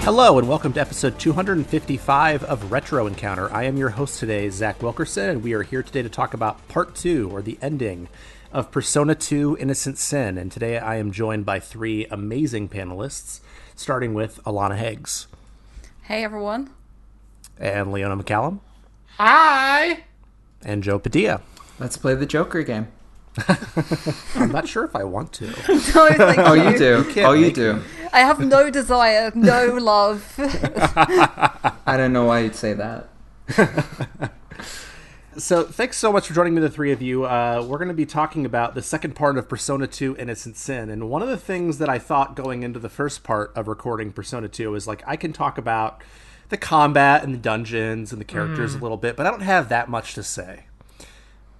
Hello and welcome to episode 255 of Retro Encounter. I am your host today, Zach Wilkerson, and we are here today to talk about part 2, or the ending, of Persona 2 Innocent Sin. And today I am joined by three amazing panelists, starting with Alana Hagues. Hey everyone. And Leona McCallum. Hi! And Joe Padilla. Let's play the Joker game. I'm not sure if I want to. No, thank you. Oh, you do. You do. I have no desire, no love. I don't know why you'd say that. So thanks so much for joining me, the three of you. We're going to be talking about the second part of Persona 2 Innocent Sin. And one of the things that I thought going into the first part of recording Persona 2 is, like, I can talk about the combat and the dungeons and the characters a little bit, but I don't have that much to say.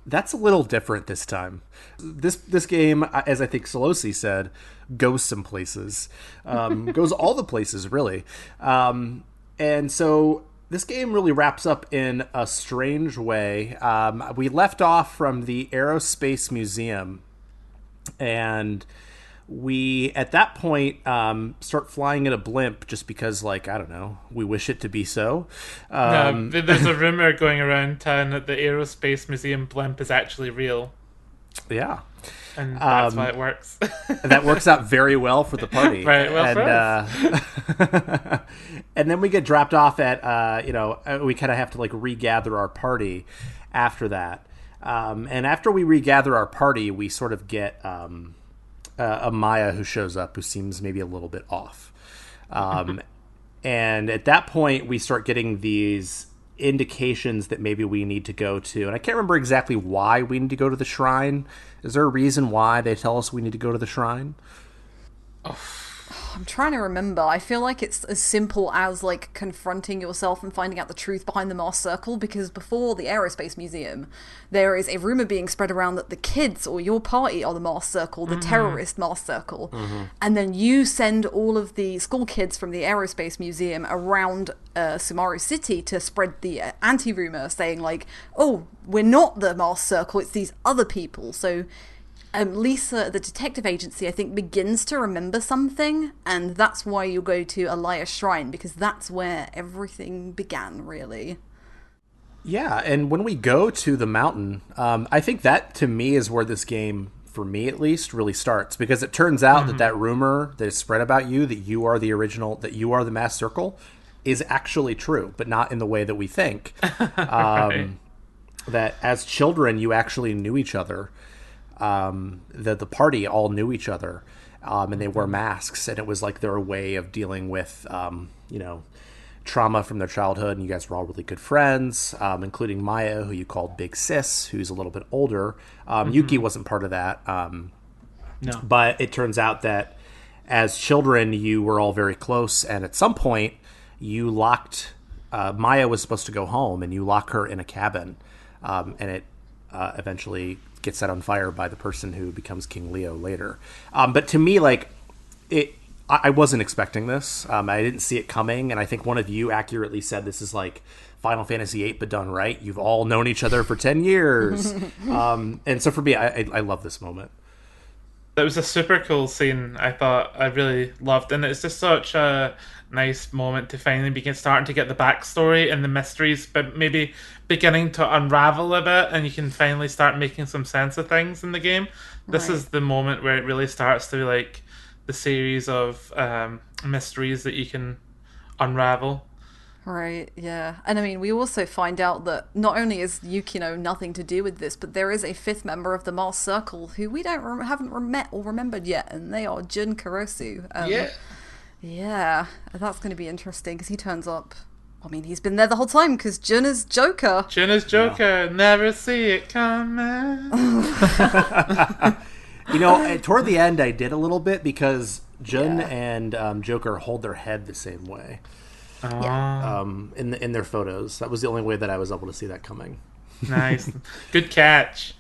That's a little different this time. This game, as I think Solosi said, goes some places. Goes all the places, really. And so this game really wraps up in a strange way. We left off from the Aerospace Museum, and we, at that point, start flying in a blimp just because, like, I don't know, we wish it to be so. No, there's a rumor going around town that the Aerospace Museum blimp is actually real. Yeah. And that's why it works. That works out very well for the party. Right, well for us. And then we get dropped off at, we kind of have to, like, regather our party after that. And after we regather our party, we sort of get a Maya who shows up who seems maybe a little bit off. And at that point, we start getting these indications that maybe we need to go to. And I can't remember exactly why we need to go to the shrine. Is there a reason why they tell us we need to go to the shrine? I'm trying to remember. I feel like it's as simple as, like, confronting yourself and finding out the truth behind the Mars Circle, because before the Aerospace Museum, there is a rumor being spread around that the kids or your party are the Mars Circle, the terrorist Mars Circle. And then you send all of the school kids from the Aerospace Museum around Sumaru City to spread the anti-rumor, saying, like, oh, we're not the Mars Circle, it's these other people. So Lisa, the detective agency, I think, begins to remember something, and that's why you go to Elias Shrine, because that's where everything began, really. Yeah, and when we go to the mountain, I think that, to me, is where this game, for me at least, really starts, because it turns out that rumor that is spread about you, that you are the original, that you are the Mass Circle, is actually true, but not in the way that we think. Right. That as children, you actually knew each other. The party all knew each other, and they wore masks, and it was like their way of dealing with, trauma from their childhood, and you guys were all really good friends, including Maya, who you called Big Sis, who's a little bit older. Yuki wasn't part of that. No. But it turns out that as children, you were all very close, and at some point, you locked, Maya was supposed to go home, and you lock her in a cabin, and it eventually gets set on fire by the person who becomes King Leo later. But to me, like, I wasn't expecting this. I didn't see it coming, and I think one of you accurately said this is like Final Fantasy VIII, but done right. You've all known each other for 10 years. And so for me, I love this moment. That was a super cool scene. I thought I really loved, and it's just such a nice moment to finally begin starting to get the backstory and the mysteries, but maybe beginning to unravel a bit, and you can finally start making some sense of things in the game. This is the moment where it really starts to be like the series of mysteries that you can unravel. Right, yeah. And I mean, we also find out that not only is Yukino nothing to do with this, but there is a fifth member of the Mars Circle who we haven't met or remembered yet, and they are Jun Kurosu. Yeah, that's going to be interesting, because he turns up. I mean, he's been there the whole time, because Jun is Joker. Jun is Joker, never see it coming. Toward the end, I did a little bit, because Jun and Joker hold their head the same way. In their photos. That was the only way that I was able to see that coming. Nice. Good catch.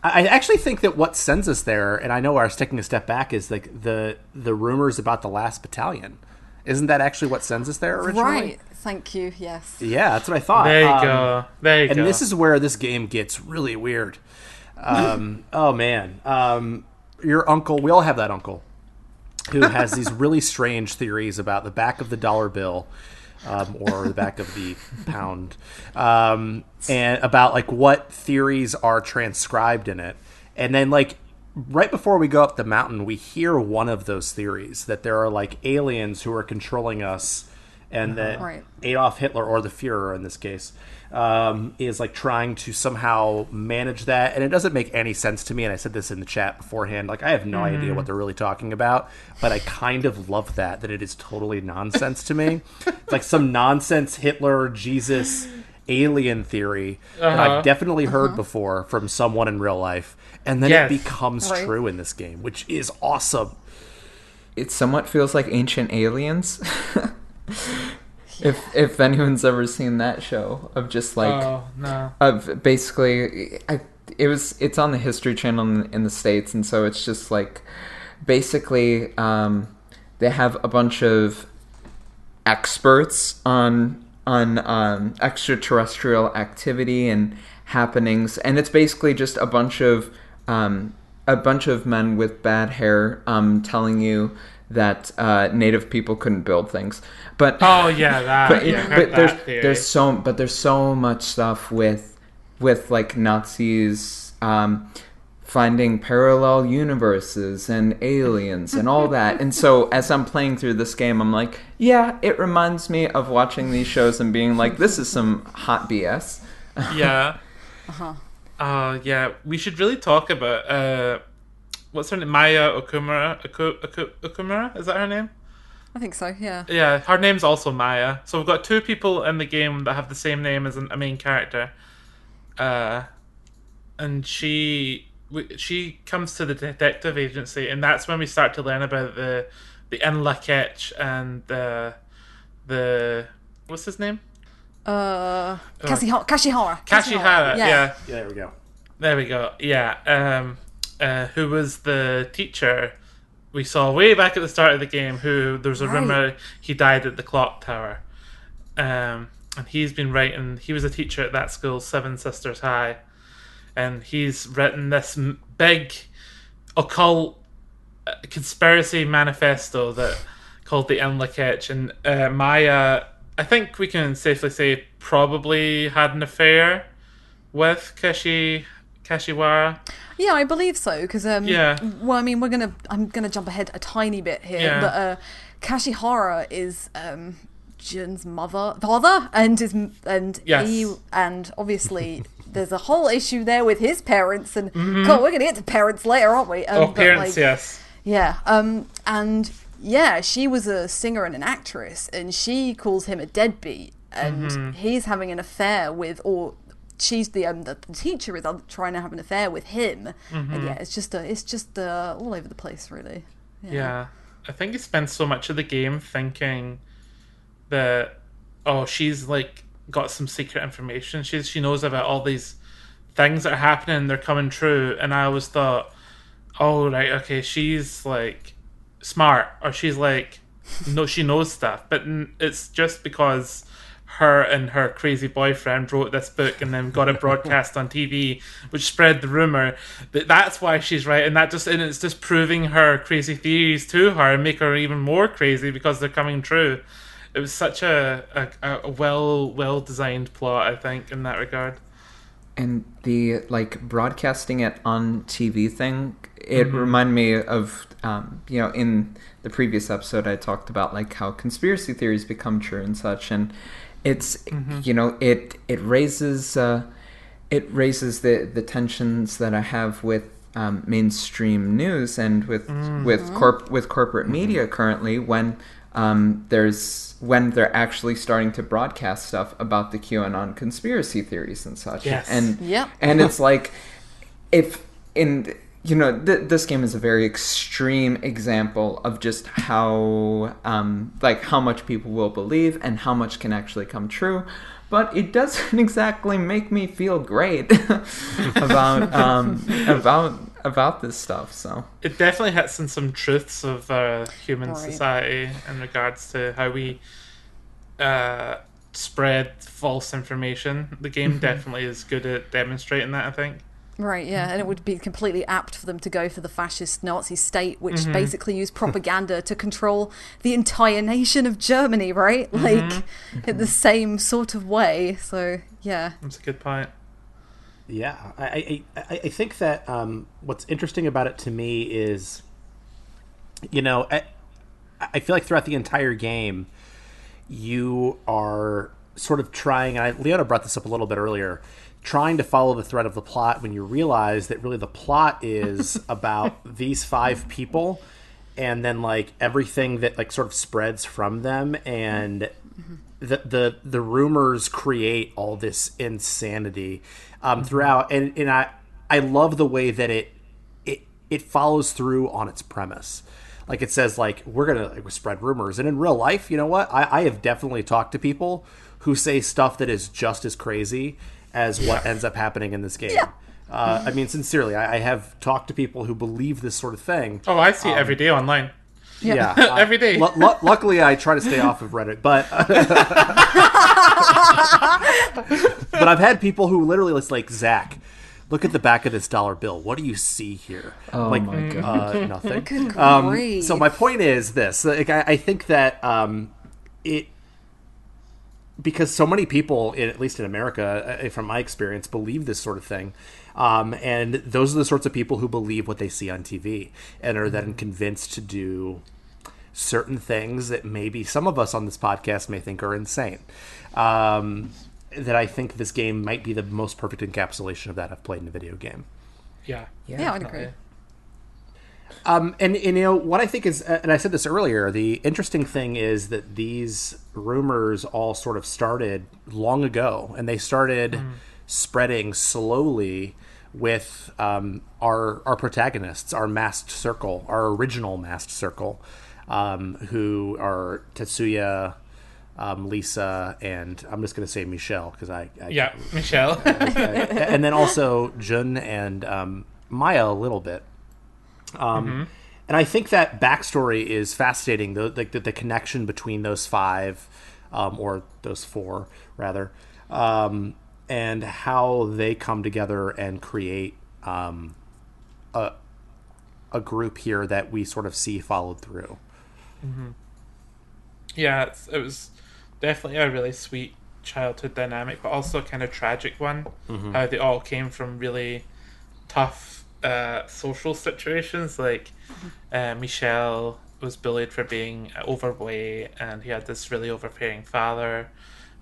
I actually think that what sends us there, and I know I was taking a step back, is like the rumors about the last battalion. Isn't that actually what sends us there originally? Right. Thank you. Yes. Yeah, that's what I thought. There you go. And this is where this game gets really weird. Oh man. Your uncle. We all have that uncle. who has these really strange theories about the back of the dollar bill, or the back of the pound, and about like what theories are transcribed in it. And then like right before we go up the mountain, we hear one of those theories that there are like aliens who are controlling us, and that Adolf Hitler, or the Fuhrer in this case, is like trying to somehow manage that. And it doesn't make any sense to me. And I said this in the chat beforehand. Like, I have no idea what they're really talking about, but I kind of love that it is totally nonsense to me. It's like some nonsense Hitler, Jesus, alien theory that I've definitely heard before from someone in real life. And then it becomes true in this game, which is awesome. It somewhat feels like Ancient Aliens. If anyone's ever seen that show, of just like of basically it's on the History Channel in the States, and so it's just like basically they have a bunch of experts on extraterrestrial activity and happenings, and it's basically just a bunch of men with bad hair telling you that native people couldn't build things. But there's so much stuff with like Nazis finding parallel universes and aliens and all that. And so as I'm playing through this game, I'm like, yeah, it reminds me of watching these shows and being like, this is some hot BS. Yeah. Yeah, we should really talk about what's her name? Maya Okumura? Okumura? Is that her name? I think so, yeah. Yeah, her name's also Maya. So we've got two people in the game that have the same name as a main character. And she comes to the detective agency, and that's when we start to learn about the Inlakech and the what's his name? Kashihara. Kashihara, yeah. There we go. There we go, yeah. Who was the teacher we saw way back at the start of the game, who there was a rumor he died at the clock tower. And he's been writing, he was a teacher at that school, Seven Sisters High, and he's written this big occult conspiracy manifesto that called the Inlakech. And Maya, I think we can safely say, probably had an affair with Kashiwara. Yeah, I believe so, because well, I mean, I'm gonna jump ahead a tiny bit here, but Kashihara is Jun's father, and obviously there's a whole issue there with his parents, and God, we're gonna get to parents later, aren't we? Parents, yes. Yeah, and yeah, she was a singer and an actress, and she calls him a deadbeat, and he's having an affair with, or she's the teacher is trying to have an affair with him, and yeah, it's just all over the place, really. Yeah, I think he spends so much of the game thinking that she's like got some secret information. She knows about all these things that are happening. They're coming true, and I always thought, oh right, okay, she's like smart, or she's like no, she knows stuff, but it's just because her and her crazy boyfriend wrote this book and then got it broadcast on TV, which spread the rumor that's why she's right, and it's just proving her crazy theories to her and make her even more crazy because they're coming true. It was such a well designed plot, I think, in that regard. And the like broadcasting it on TV thing, it reminded me of in the previous episode I talked about like how conspiracy theories become true and such, and it's it raises the tensions that I have with mainstream news and with corporate media currently, when they're actually starting to broadcast stuff about the QAnon conspiracy theories and such. Yes. And it's like, this game is a very extreme example of just how much people will believe and how much can actually come true. But it doesn't exactly make me feel great about this stuff. So it definitely hits on some truths of human society in regards to how we spread false information. The game definitely is good at demonstrating that, I think. Right, yeah, and it would be completely apt for them to go for the fascist Nazi state, which basically used propaganda to control the entire nation of Germany, right? Like, in the same sort of way. So, yeah. That's a good point. Yeah, I think that what's interesting about it to me is, you know, I feel like throughout the entire game, you are sort of trying, and Leona brought this up a little bit earlier, trying to follow the thread of the plot when you realize that really the plot is about these 5 people and then like everything that like sort of spreads from them, and the rumors create all this insanity throughout, and I love the way that it follows through on its premise. Like it says, like, we're gonna like, spread rumors, and in real life, you know what? I have definitely talked to people who say stuff that is just as crazy as what ends up happening in this game. Yeah. I mean, sincerely, I have talked to people who believe this sort of thing. Oh, I see it every day online. Yeah, every day. Luckily, I try to stay off of Reddit, but but I've had people who literally, it's like, Zach, look at the back of this dollar bill. What do you see here? Oh like, my God. Nothing. Good grief. So my point is this: like, I think that it. Because so many people, at least in America, from my experience, believe this sort of thing. And those are the sorts of people who believe what they see on TV and are then convinced to do certain things that maybe some of us on this podcast may think are insane. That I think this game might be the most perfect encapsulation of that I've played in a video game. Yeah, I'd agree. And you know what I think is, and I said this earlier, the interesting thing is that these rumors all sort of started long ago, and they started spreading slowly with our protagonists, our masked circle, our original masked circle, who are Tetsuya, Lisa, and I'm just going to say Michelle because Michelle, and then also Jun and Maya a little bit. And I think that backstory is fascinating, the connection between those 5, or those 4 rather, and how they come together and create a group here that we sort of see followed through. Yeah, it was definitely a really sweet childhood dynamic, but also a kind of tragic one. How they all came from really tough social situations. Like Michelle was bullied for being overweight, and he had this really overbearing father.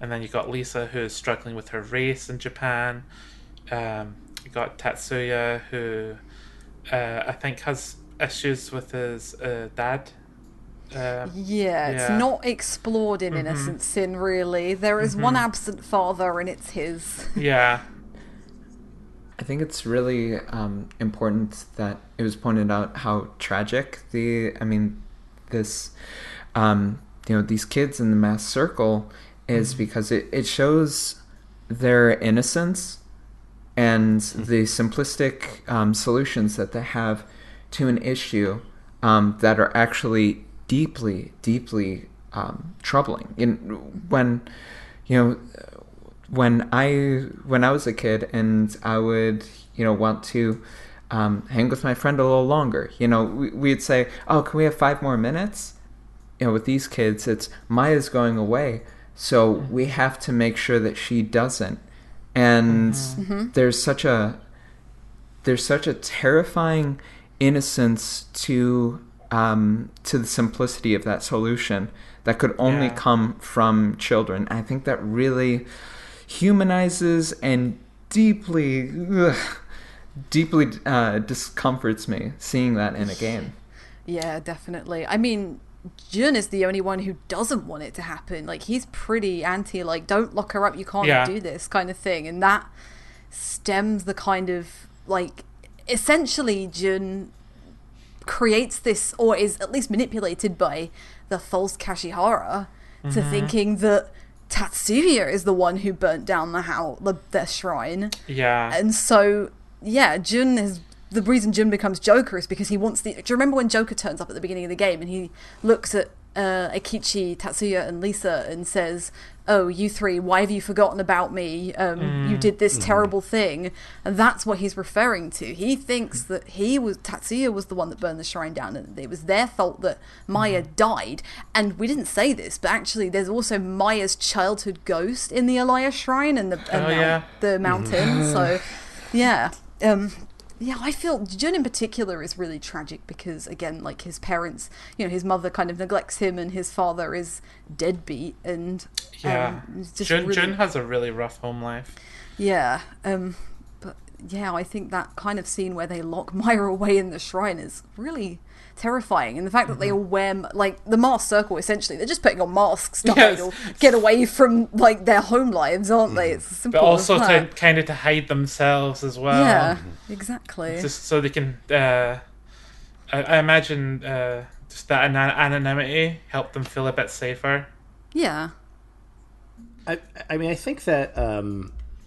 And then you got Lisa, who's struggling with her race in Japan. You got Tatsuya, who I think has issues with his dad. It's not explored in Innocent Sin, really. There is one absent father, and it's his. Yeah. I think it's really important that it was pointed out how tragic these kids in the mass circle is, because it shows their innocence and the simplistic solutions that they have to an issue that are actually deeply, deeply troubling. When I was a kid and I would, want to hang with my friend a little longer, we'd say, oh, can we have 5 more minutes? With these kids, it's Maya's going away, so we have to make sure that she doesn't. And there's such a terrifying innocence to the simplicity of that solution that could only come from children. I think that really humanizes and deeply discomforts me seeing that in a game. Yeah, definitely. I mean, Jun is the only one who doesn't want it to happen. Like, he's pretty anti, like, don't lock her up, you can't do this kind of thing. And that stems the kind of, like, essentially Jun creates this, or is at least manipulated by the false Kashihara to thinking that Tatsuya is the one who burnt down their shrine. Yeah. And so, Jun is... The reason Jun becomes Joker is because he wants the... Do you remember when Joker turns up at the beginning of the game and he looks at Akichi, Tatsuya, and Lisa and says, "Oh, you three, why have you forgotten about me? You did this terrible thing." And that's what he's referring to. He thinks that Tatsuya was the one that burned the shrine down, and it was their fault that Maya died. And we didn't say this, but actually there's also Maya's childhood ghost in the Elias shrine and the mountain. So, yeah. Yeah, I feel Jun in particular is really tragic because, again, like his parents, his mother kind of neglects him and his father is deadbeat. And Jun has a really rough home life. Yeah, but yeah, I think that kind of scene where they lock Maya away in the shrine is really terrifying. And the fact that they all wear, like, the mask circle, essentially, they're just putting on masks to hide or get away from, like, their home lives, aren't they? It's simple. But also to hide themselves as well. Yeah, exactly. Just so they can, I imagine just that anonymity helped them feel a bit safer. Yeah. I mean, I think that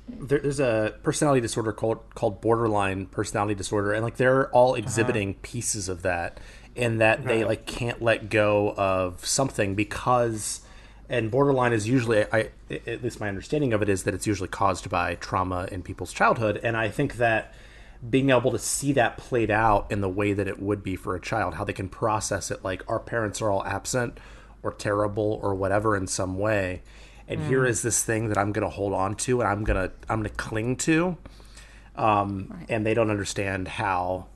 there's a personality disorder called borderline personality disorder, and like they're all exhibiting pieces of that, in that they like can't let go of something because, and borderline is usually, at least my understanding of it is that it's usually caused by trauma in people's childhood, and I think that being able to see that played out in the way that it would be for a child, how they can process it, like our parents are all absent or terrible or whatever in some way. And here is this thing that I'm going to hold on to and I'm going to cling to. And they don't understand how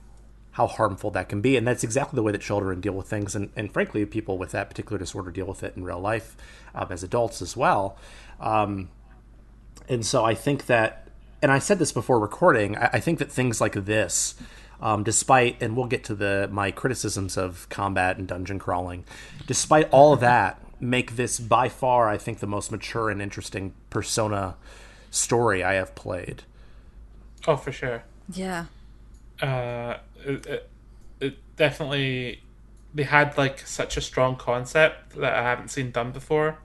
harmful that can be. And that's exactly the way that children deal with things. And frankly, people with that particular disorder deal with it in real life as adults as well. And so I think that, and I said this before recording, I think that things like this, despite, and we'll get to my criticisms of combat and dungeon crawling, despite all of that, make this by far, I think, the most mature and interesting Persona story I have played. Oh, for sure. Yeah. It definitely, they had like such a strong concept that I haven't seen done before,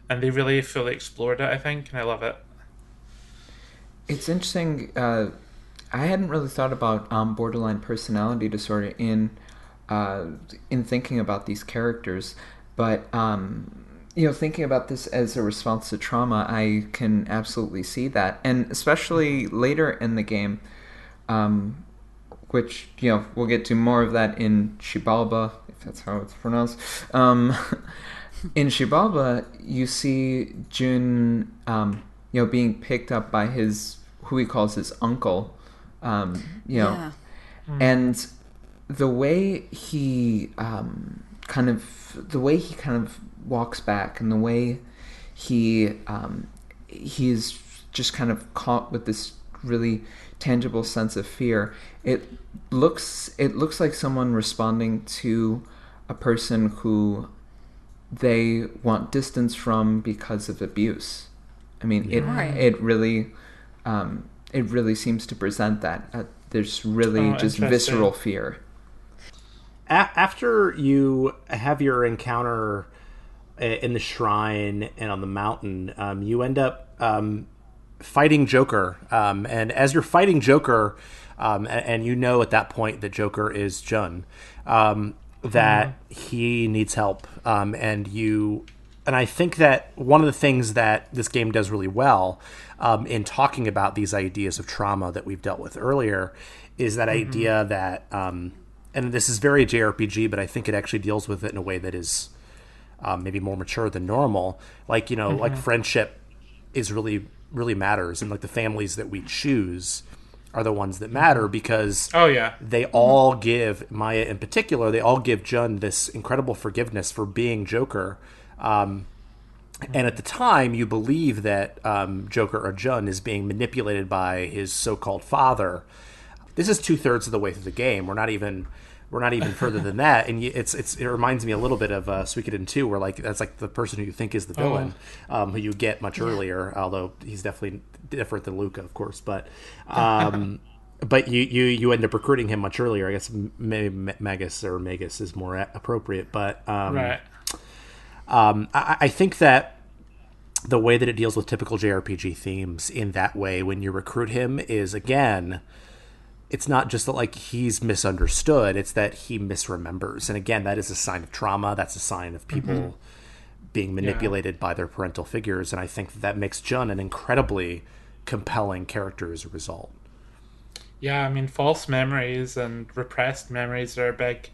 and they really fully explored it, I think, and I love it. It's interesting. I hadn't really thought about borderline personality disorder in thinking about these characters. But, thinking about this as a response to trauma, I can absolutely see that. And especially later in the game, which, we'll get to more of that in Xibalba, if that's how it's pronounced. In Xibalba, you see Jun, being picked up by who he calls his uncle, and the way he kind of walks back, and the way he's just kind of caught with this really tangible sense of fear. It looks like someone responding to a person who they want distance from because of abuse. I mean, it really seems to present that. There's really just visceral fear. After you have your encounter in the shrine and on the mountain, you end up fighting Joker. And as you're fighting Joker, and you know at that point that Joker is Jun, that he needs help. And I think that one of the things that this game does really well in talking about these ideas of trauma that we've dealt with earlier is that idea that... and this is very JRPG, but I think it actually deals with it in a way that is maybe more mature than normal. Like, like friendship is really, really matters. And like the families that we choose are the ones that matter because they all give, Maya in particular, they all give Jun this incredible forgiveness for being Joker. And at the time, you believe that Joker or Jun is being manipulated by his so-called father. This is 2/3 of the way through the game. We're not even further than that, and it reminds me a little bit of Suikoden 2, where like that's like the person who you think is the villain, who you get much earlier. Although he's definitely different than Luca, of course, but you end up recruiting him much earlier. I guess maybe Magus is more appropriate, but I think that the way that it deals with typical JRPG themes in that way when you recruit him is, again, it's not just that like he's misunderstood, it's that he misremembers. And again, that is a sign of trauma. That's a sign of people being manipulated by their parental figures. And I think that makes Jun an incredibly compelling character as a result. Yeah, I mean, false memories and repressed memories are a big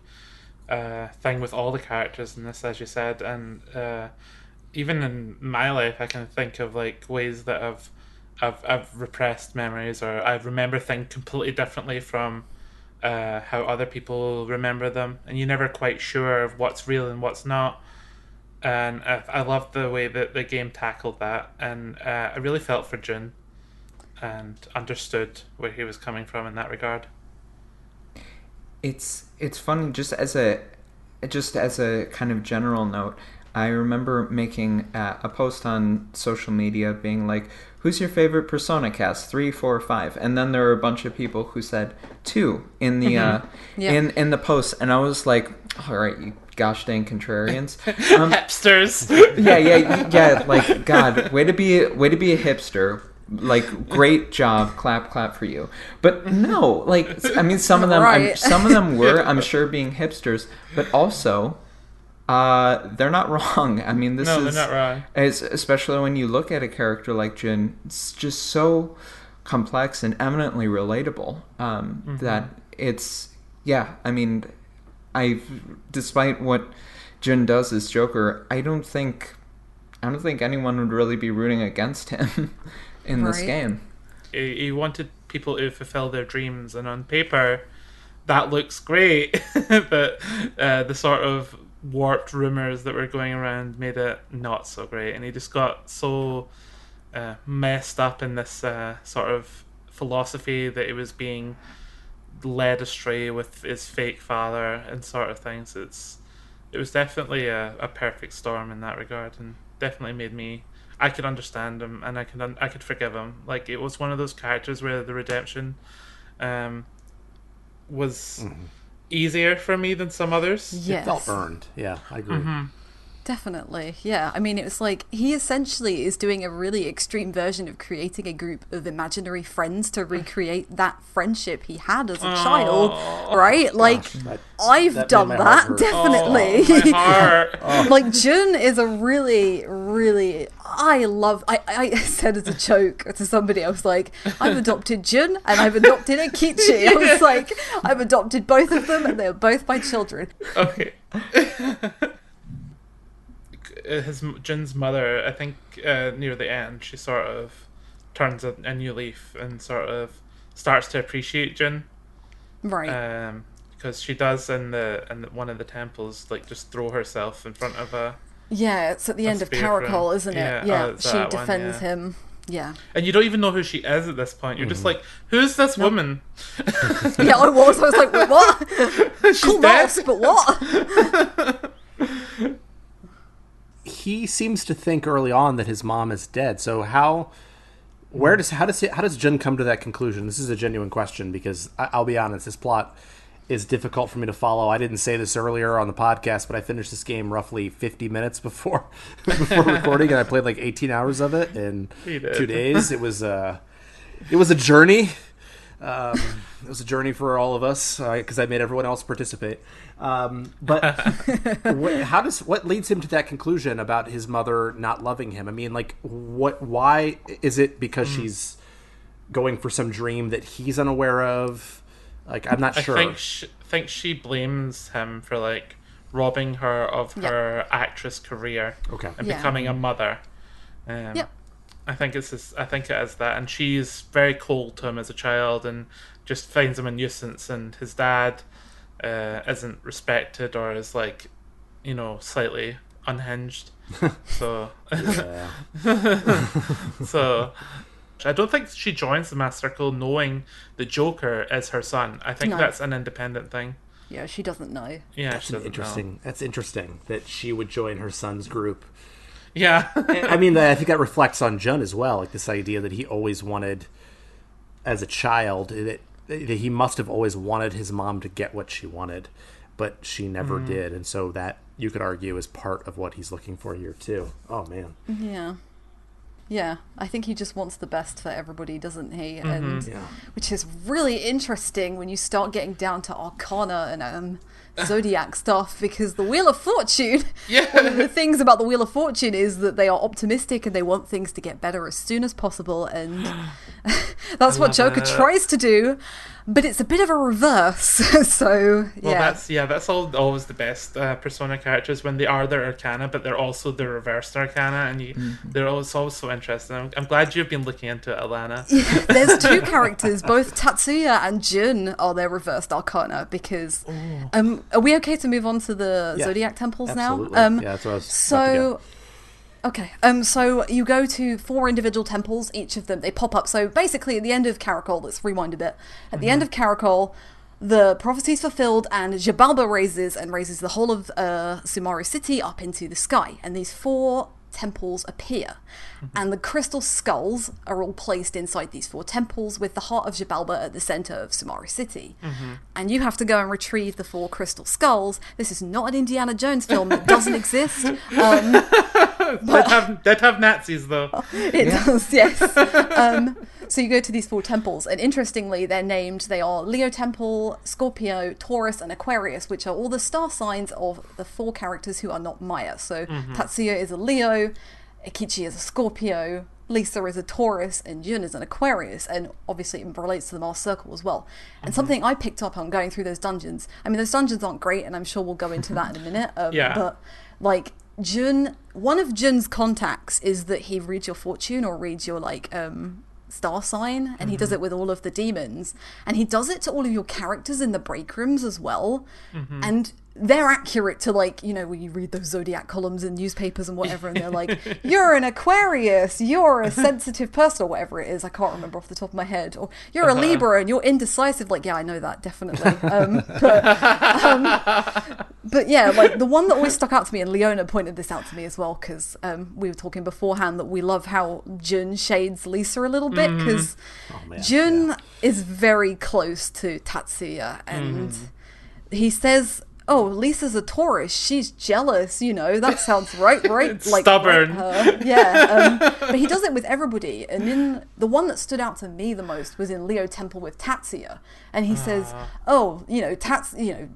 thing with all the characters in this, as you said. And even in my life, I can think of like ways that I've repressed memories, or I remember things completely differently from how other people remember them, and you're never quite sure of what's real and what's not. And I loved the way that the game tackled that, and I really felt for Jun and understood where he was coming from in that regard. It's funny, just as a kind of general note. I remember making a post on social media being like, who's your favorite Persona cast? 3, 4, 5. And then there were a bunch of people who said 2 in the in the post, and I was like, all right, you gosh dang contrarians. Hipsters. Yeah, like, God, way to be a hipster. Like, great job, clap for you. But no, like, I mean, some of them were, I'm sure, being hipsters, but also they're not wrong. I mean, they're not wrong. Especially when you look at a character like Jin, it's just so complex and eminently relatable that it's, I mean, despite what Jin does as Joker, I don't think anyone would really be rooting against him in this game. He wanted people to fulfill their dreams, and on paper that looks great, but the sort of warped rumors that were going around made it not so great, and he just got so messed up in this sort of philosophy that he was being led astray with his fake father and sort of things. It was definitely a perfect storm in that regard, and definitely made me, I could understand him, and I could forgive him. Like, it was one of those characters where the redemption was easier for me than some others. Yes. It felt earned. Yeah, I agree. Definitely, yeah. I mean, it was like, he essentially is doing a really extreme version of creating a group of imaginary friends to recreate that friendship he had as a child, right? Like, I've done that, definitely. My heart. Like, Jun is a really, really, I said as a joke to somebody, I was like, I've adopted Jun and I've adopted Akichi. I was like, I've adopted both of them and they're both my children. Okay. Jun's mother, I think near the end, she sort of turns a new leaf and sort of starts to appreciate Jun, right? Because she does in one of the temples, like, just throw herself in front of a it's at the end of Caracol, isn't it? Yeah, she defends him. Yeah, and you don't even know who she is at this point. You're just like, who's this woman? Yeah, I was like, what? She's cool dead. mouse, but what? He seems to think early on that his mom is dead. So how does Jun come to that conclusion? This is a genuine question, because I'll be honest, this plot is difficult for me to follow. I didn't say this earlier on the podcast, but I finished this game roughly 50 minutes before recording, and I played like 18 hours of it in 2 days. It was a journey. It was a journey for all of us, because I made everyone else participate. But what leads him to that conclusion about his mother not loving him? I mean, like, why is it? Because she's going for some dream that he's unaware of? Like, I'm not sure. I think she blames him for, like, robbing her of her actress career and becoming a mother. I think it is that, and she's very cold to him as a child and just finds him a nuisance, and his dad isn't respected, or is, like, slightly unhinged. So so I don't think she joins the Master Circle knowing the Joker is her son. I think that's an independent thing. Yeah, she doesn't know. Yeah, that's interesting. That's interesting that she would join her son's group. Yeah. I mean, I think that reflects on Jun as well. Like, this idea that he always wanted, as a child, that he must have always wanted his mom to get what she wanted, but she never did. And so that, you could argue, is part of what he's looking for here too. Oh, man. Yeah. Yeah, I think he just wants the best for everybody, doesn't he? Mm-hmm. And which is really interesting when you start getting down to Arcana and Zodiac stuff, because the Wheel of Fortune, one of the things about the Wheel of Fortune is that they are optimistic and they want things to get better as soon as possible, and that's what Joker tries to do, but it's a bit of a reverse. So that's always the best Persona characters, when they are their Arcana but they're also the reversed Arcana, and they're always so interesting. I'm glad you've been looking into it, Alana. There's two characters, both Tatsuya and Jun are their reversed Arcana, because are we okay to move on to the Zodiac temples absolutely. now? That's what I was about to go. Okay, so you go to 4 individual temples, each of them, they pop up. So basically at the end of Caracol, let's rewind a bit. At the end of Caracol, the prophecy's fulfilled and Xibalba raises the whole of Sumari City up into the sky. And these 4 temples appear. And the crystal skulls are all placed inside these 4 temples, with the heart of Xibalba at the center of Sumari City. And you have to go and retrieve the 4 crystal skulls. This is not an Indiana Jones film. It doesn't exist. They'd have Nazis, though. It does, yes. So you go to these 4 temples, and interestingly, they're named. They are Leo Temple, Scorpio, Taurus, and Aquarius, which are all the star signs of the 4 characters who are not Maya. So Tatsuya is a Leo, Ikichi is a Scorpio, Lisa is a Taurus, and Jun is an Aquarius, and obviously it relates to the Mars Circle as well. And something I picked up on going through those dungeons, I mean, those dungeons aren't great, and I'm sure we'll go into that in a minute, but, like, Jun, one of Jun's contacts is that he reads your fortune or reads your, like, star sign, and he does it with all of the demons, and he does it to all of your characters in the break rooms as well, and they're accurate to, like, you know, when you read those Zodiac columns in newspapers and whatever, and they're like, you're an Aquarius, you're a sensitive person, or whatever it is, I can't remember off the top of my head, or you're a Libra and you're indecisive. Like, yeah, I know that, definitely. But yeah, like, the one that always stuck out to me, and Leona pointed this out to me as well, because we were talking beforehand that we love how Jun shades Lisa a little bit, because Jun is very close to Tatsuya, and he says, oh, Lisa's a Taurus, she's jealous, you know, that sounds right? Like, stubborn. But he does it with everybody, and in the one that stood out to me the most was in Leo Temple with Tatsuya, and he says, oh, you know,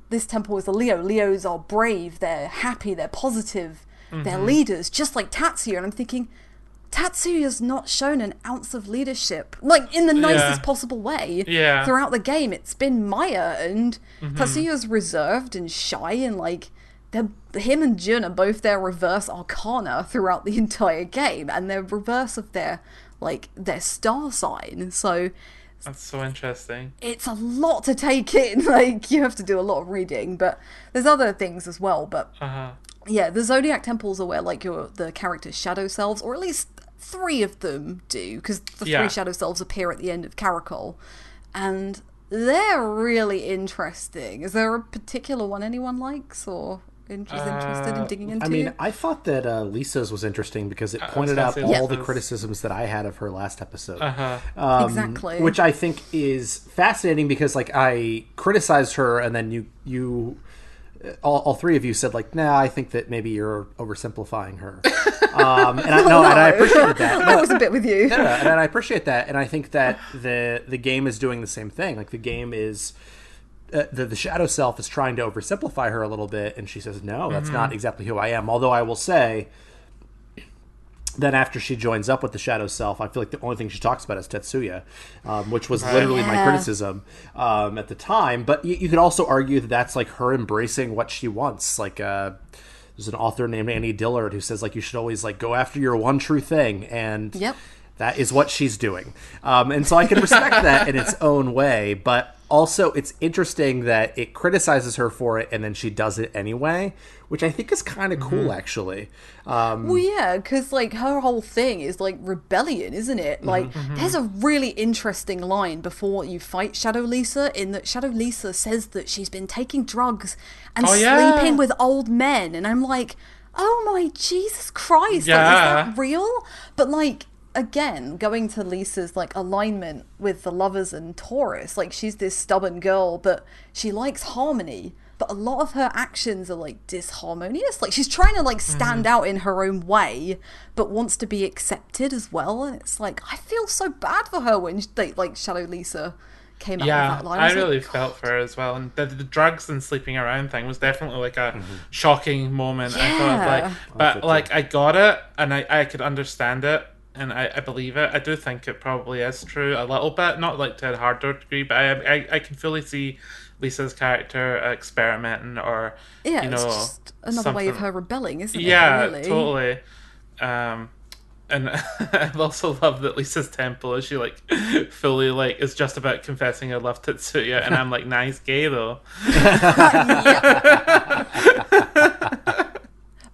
this temple is a Leo, Leos are brave, they're happy, they're positive, they're leaders, just like Tatsuya, and I'm thinking, Tatsuya's not shown an ounce of leadership, like, in the nicest possible way throughout the game. It's been Maya, and Tatsuya's reserved and shy, and, like, him and Jun are both their reverse Arcana throughout the entire game, and they're reverse of their star sign. So that's so interesting. It's a lot to take in. Like, you have to do a lot of reading, but there's other things as well. But yeah, the Zodiac temples are where, like, the characters' shadow selves, or at least 3 of them do, because the 3 shadow selves appear at the end of Caracol, and they're really interesting. Is there a particular one anyone likes or interested in digging into? I mean, I thought that Lisa's was interesting because it pointed out all the criticisms that I had of her last episode. Exactly. Which I think is fascinating because, like, I criticized her, and then you all 3 of you said, like, nah, I think that maybe you're oversimplifying her. And I appreciated that. I was a bit with you. And I appreciate that. And I think that the game is doing the same thing. Like, the game is... the shadow self is trying to oversimplify her a little bit, and she says, no, that's not exactly who I am. Although I will say that after she joins up with the shadow self, I feel like the only thing she talks about is Tetsuya, which was literally my criticism at the time. But you could also argue that that's, like, her embracing what she wants. Like, there's an author named Annie Dillard who says, like, you should always, like, go after your one true thing, and that is what she's doing. And so I can respect that in its own way, but also it's interesting that it criticizes her for it, and then she does it anyway, which I think is kind of cool, actually. Well, yeah, because, like, her whole thing is, like, rebellion, isn't it? Like, there's a really interesting line before you fight Shadow Lisa, in that Shadow Lisa says that she's been taking drugs and sleeping with old men, and I'm like, oh my Jesus Christ, like, is that real? But, like, again, going to Lisa's like alignment with the lovers and Taurus, like she's this stubborn girl, but she likes harmony. But a lot of her actions are like disharmonious. Like she's trying to like stand out in her own way, but wants to be accepted as well. And it's like I feel so bad for her when like Shadow Lisa came out with that line. I really felt for her as well. And the drugs and sleeping around thing was definitely like a shocking moment. Yeah. I thought but like I got it and I could understand it. And I believe it. I do think it probably is true a little bit, not like to a harder degree, but I can fully see Lisa's character experimenting or it's just another way of her rebelling, isn't it? Really? Totally. And I also love that Lisa's temple is she like fully like is just about confessing I love Tetsuya, and I'm like, nice gay though.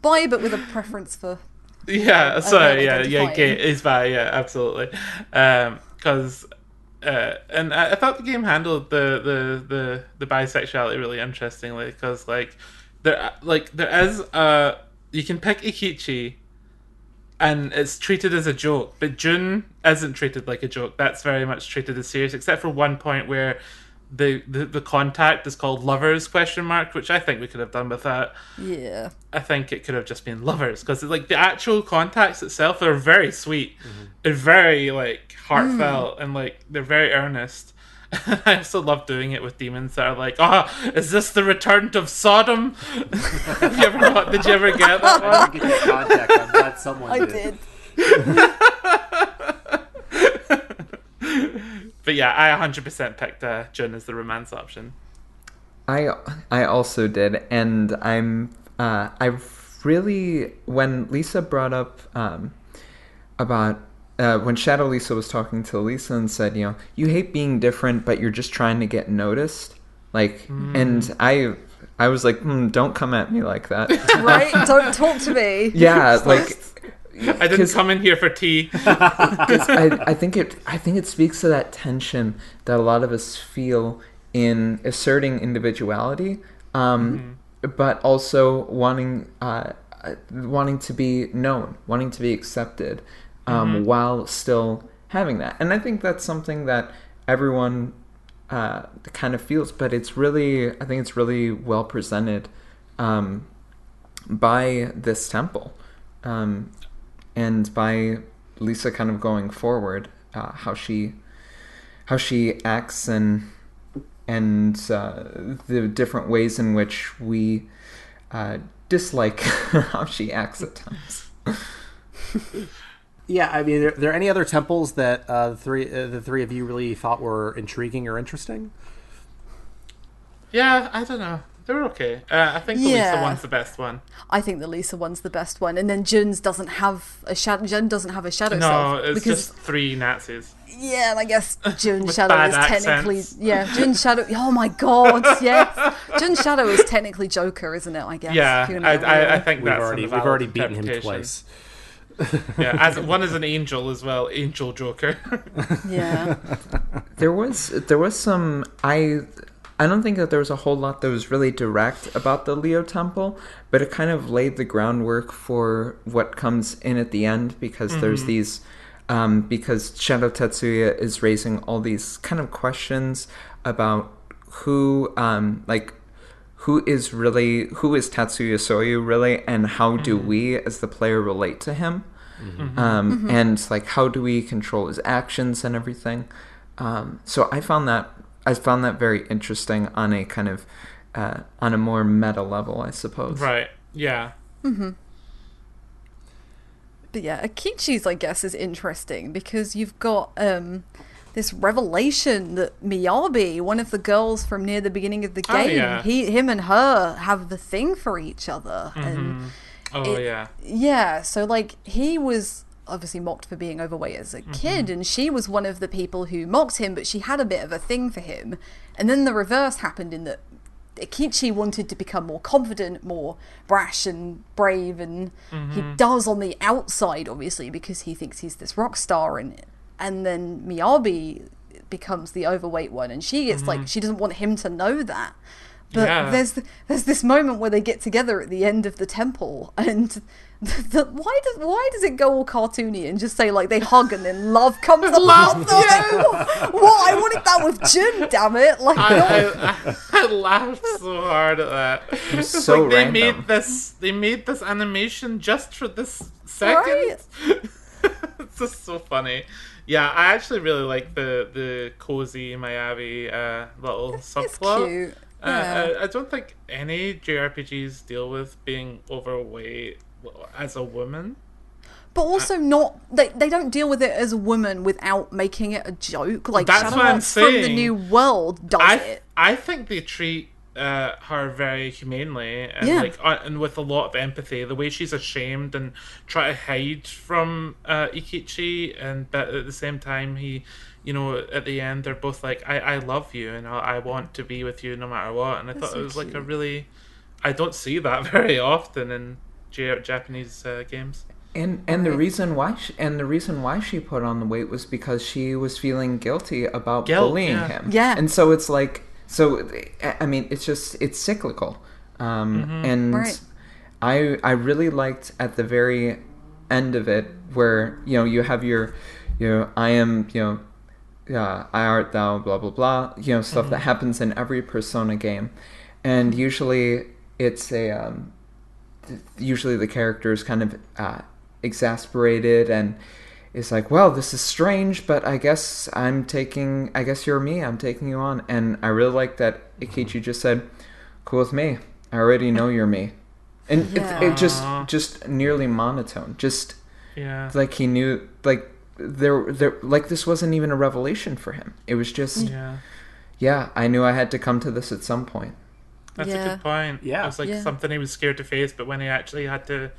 Bi, but with a preference for. Yeah, sorry, gay is bi, yeah, absolutely. Because and I thought the game handled the bisexuality really interestingly, because there is you can pick Ikichi and it's treated as a joke, but Jun isn't treated like a joke. That's very much treated as serious, except for one point where the contact is called lovers ? Which I think we could have done with that. Yeah, I think it could have just been lovers, because like the actual contacts itself are very sweet and very like heartfelt and like they're very earnest. I also love doing it with demons that are like, is this the return of Sodom? Did you ever get that one? I didn't get that contact. I'm glad someone did. But yeah, I 100% picked Jun as the romance option. I also did, and I really, when Lisa brought up about when Shadow Lisa was talking to Lisa and said, you hate being different, but you're just trying to get noticed, and I was like, don't come at me like that. Right? Don't talk to me. Yeah, I didn't come in here for tea. I think it speaks to that tension that a lot of us feel in asserting individuality, but also wanting to be known, wanting to be accepted, while still having that. And I think that's something that everyone kind of feels, but I think it's really well presented by this temple. And by Lisa kind of going forward, how she acts and the different ways in which we dislike how she acts at times. Yeah, I mean, are there any other temples that the three of you really thought were intriguing or interesting? Yeah, I don't know. They were okay. I think the Lisa one's the best one. I think the Lisa one's the best one, and then Jun's doesn't have a shadow. Jun doesn't have a shadow no, self. No, it's just three Nazis. Yeah, and I guess Jun's shadow is technically Jun's shadow. Oh my god, yes. Jun's shadow is technically Joker, isn't it? I guess. Yeah, I think we've already beaten him twice. Yeah, as one is an angel as well, Angel Joker. Yeah. There was some I don't think that there was a whole lot that was really direct about the Leo Temple, but it kind of laid the groundwork for what comes in at the end, because there's these, because Shadow Tetsuya is raising all these kind of questions about who is Tetsuya Soyu really, and how do we as the player relate to him, and like how do we control his actions and everything. So I found that very interesting on a kind of on a more meta level, I suppose. Right. Yeah. Mm-hmm. But yeah, Akichi's, I guess, is interesting because you've got this revelation that Miyabi, one of the girls from near the beginning of the game, him and her have the thing for each other. And yeah, so like he was obviously mocked for being overweight as a kid, and she was one of the people who mocked him, but she had a bit of a thing for him. And then the reverse happened in that Akichi wanted to become more confident, more brash and brave, and he does on the outside, obviously, because he thinks he's this rock star. And then Miyabi becomes the overweight one, and she gets like, she doesn't want him to know that. But Yeah. there's this moment where they get together at the end of the temple, and why does it go all cartoony and just say like they hug and then love comes up? What? I wanted that with Jun, damn it! Like I laughed so hard at that. It's It's so like they random. made this animation just for this second. Right? It's just so funny. Yeah, I actually really like the cozy Miyabi little subplot. It's cute. Yeah. I don't think any JRPGs deal with being overweight as a woman. But also not they don't deal with it as a woman without making it a joke. Like That's what I'm Shadowheart from the saying. New World does it. I think they treat her very humanely and Yeah. and with a lot of empathy. The way she's ashamed and try to hide from Ikichi, but at the same time he, at the end they're both like, I love you and I want to be with you no matter what. And I thought so it was like a cute. really, I don't see that very often in Japanese games. And the reason why she put on the weight was because she was feeling guilty about Guilt, bullying yeah. him. Yeah. And so it's like, I mean, it's cyclical. And Right. I really liked at the very end of it where, you have your, I am, I art thou, blah, blah, blah, stuff that happens in every Persona game. And usually it's usually the character is kind of exasperated and is like, well, this is strange, but I guess you're me, I'm taking you on. And I really like that Ikichi just said, cool with me, I already know you're me. And it just nearly monotone, just Yeah. like he knew, like there like this wasn't even a revelation for him. It was just Yeah. I knew I had to come to this at some point. That's a Yeah. good point. Yeah. It was like Yeah. something he was scared to face, but when he actually had to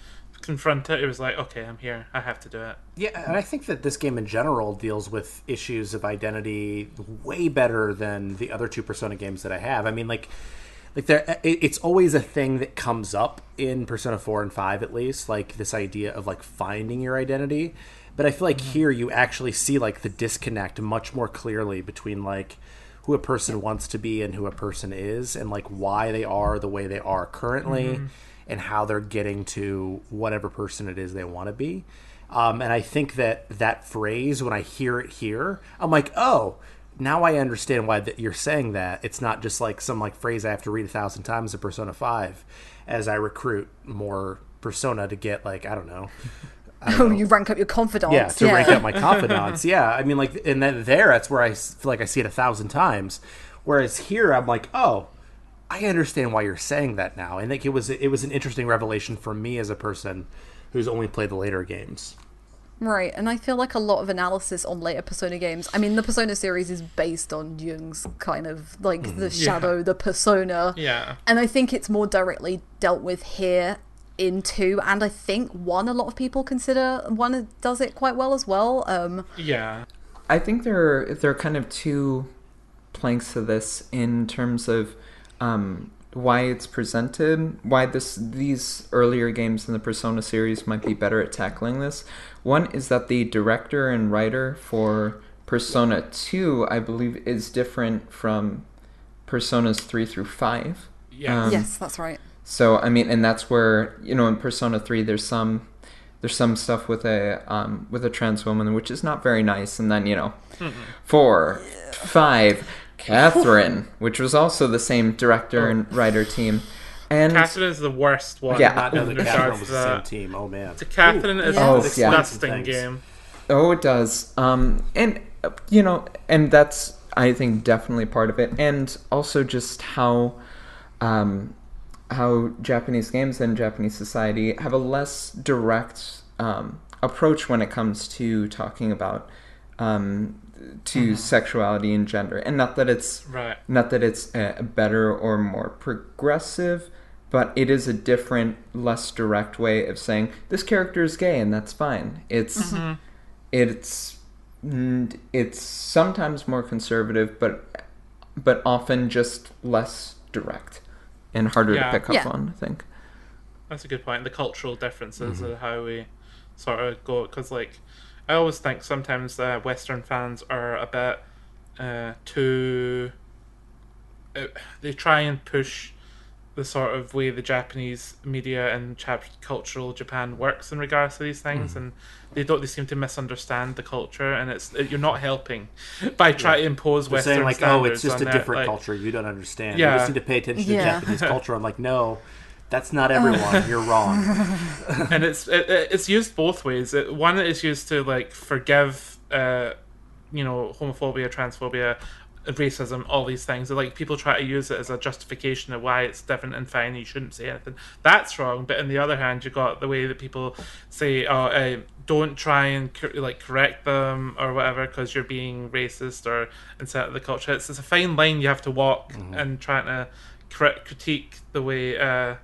confront it, it was like, okay, I'm here. I have to do it. Yeah, and I think that this game in general deals with issues of identity way better than the other two Persona games that I have. I mean, like it's always a thing that comes up in Persona 4 and 5 at least, like this idea of like finding your identity. But I feel like here you actually see like the disconnect much more clearly between like who a person wants to be and who a person is, and like why they are the way they are currently, and how they're getting to whatever person it is they want to be. And I think that phrase, when I hear it here, I'm like, oh, now I understand why you're saying that. It's not just like some like phrase I have to read 1,000 times in Persona 5 as I recruit more Persona to get like, I don't know. You rank up your confidence. Yeah, to rank up my confidence. Yeah, I mean, like, and then that's where I feel like I see it 1,000 times. Whereas here, I'm like, oh, I understand why you're saying that now. I think it was an interesting revelation for me as a person who's only played the later games. Right, and I feel like a lot of analysis on later Persona games, I mean, the Persona series is based on Jung's kind of, like, the shadow, the persona. Yeah. And I think it's more directly dealt with here in 2, and I think 1 a lot of people consider 1 does it quite well as well. Yeah. I think there are kind of two planks to this in terms of why it's presented, why these earlier games in the Persona series might be better at tackling this. One is that the director and writer for Persona 2, I believe, is different from Personas 3 through 5. Yeah. Yes, that's right. So, I mean, and that's where, in Persona 3, there's some stuff with a trans woman, which is not very nice. And then, 4, 5, Catherine, which was also the same director and writer team. And Catherine is the worst one. Yeah. I did not know that in Catherine regards was to the same that. team. Oh, man. The Catherine is Oh, a yeah. disgusting Things. game. Oh, it does. And and that's, I think, definitely part of it. And also just how Japanese games and Japanese society have a less direct approach when it comes to talking about sexuality and gender. And not that it's better or more progressive, but it is a different, less direct way of saying this character is gay and that's fine. It's sometimes more conservative, but often just less direct and harder to pick up on, I think. That's a good point. The cultural differences of how we sort of go, because like I always think sometimes Western fans are a bit too they try and push the sort of way the Japanese media and cultural Japan works in regards to these things, and they seem to misunderstand the culture, and you're not helping by trying to impose They're Western saying like, standards. oh, it's just a on different that. culture. You don't understand. Yeah. You just need to pay attention to Yeah. Japanese culture. I'm like, no, that's not everyone. You're wrong. And it's used both ways. One is used to like forgive, homophobia, transphobia, racism, all these things. Like people try to use it as a justification of why it's different and fine. You shouldn't say anything. That's wrong. But on the other hand, you got the way that people say, don't try and correct them or whatever because you're being racist or instead of the culture. It's a fine line you have to walk and trying to critique the way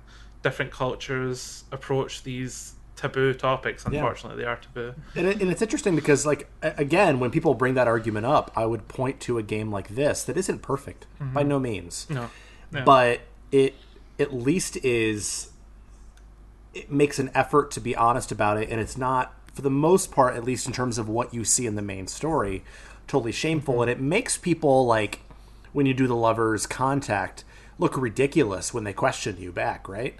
different cultures approach these taboo topics. Unfortunately, they are taboo. And it's interesting because, like, again, when people bring that argument up, I would point to a game like this that isn't perfect by no means. No. But it at least it makes an effort to be honest about it, and it's not, for the most part, at least in terms of what you see in the main story, totally shameful. And it makes people, like, when you do the lovers' contact, look ridiculous when they question you back, right?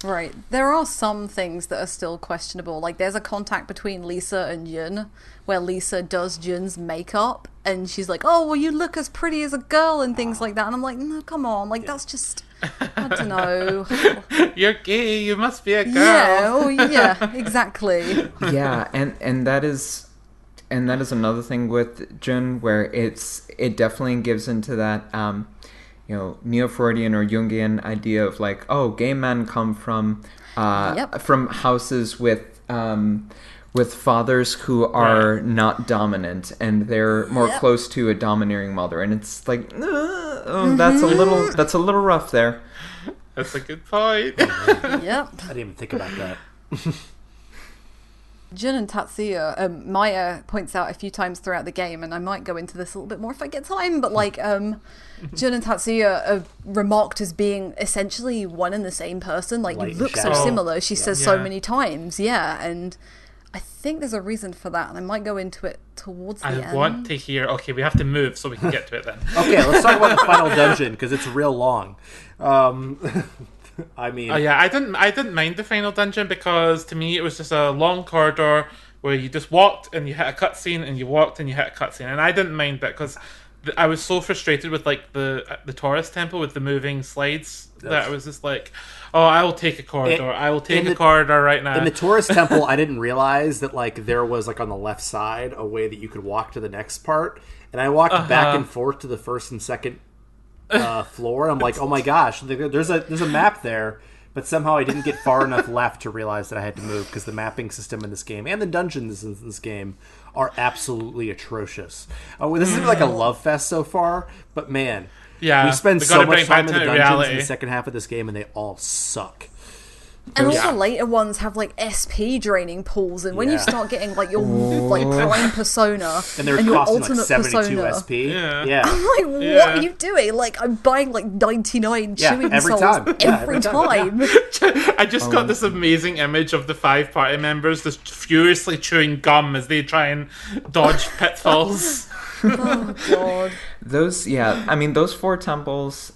Right. There are some things that are still questionable. Like, there's a contact between Lisa and Jun, where Lisa does Jun's makeup, and she's like, oh, well, you look as pretty as a girl, and things like that. And I'm like, no, come on. Like, that's just, I don't know. You're gay, you must be a girl. Yeah, exactly. Yeah, and that is another thing with Jun, where it definitely gives into that neo-Freudian or Jungian idea of like, oh, gay men come from houses with fathers who are not dominant, and they're more close to a domineering mother, and it's like, that's a little rough there. That's a good point. Yep. I didn't even think about that. Jun and Tatsuya, Maya points out a few times throughout the game, and I might go into this a little bit more if I get time, but like, Jun and Tatsuya are remarked as being essentially one and the same person. Like, Light you and look so shadow. similar, she says so many times. Yeah, and I think there's a reason for that, and I might go into it towards the end. I want to hear... Okay, we have to move so we can get to it then. Okay, let's talk about the final dungeon, because it's real long. I mean... Oh yeah, I didn't mind the final dungeon because to me it was just a long corridor where you just walked and you hit a cutscene and you walked and you hit a cutscene, and I didn't mind that because I was so frustrated with like the tourist temple with the moving slides that I was just like, oh, I will take a corridor. I will take a corridor right now. In the tourist temple, I didn't realize that like there was like on the left side a way that you could walk to the next part, and I walked back and forth to the first and second floor. I'm like, oh my gosh, there's a map there, but somehow I didn't get far enough left to realize that I had to move because the mapping system in this game and the dungeons in this game are absolutely atrocious. This is like a love fest so far, but man, we spend so much time in the dungeons in the second half of this game, and they all suck. And all the later ones have like SP draining pools, and when you start getting like your like prime persona and they're your costing ultimate like 72 persona, SP. I'm like, what are you doing? Like, I'm buying like 99 chewing every souls time. every time. I just got this amazing image of the 5 party members just furiously chewing gum as they try and dodge pitfalls. Oh god. Those 4 temples,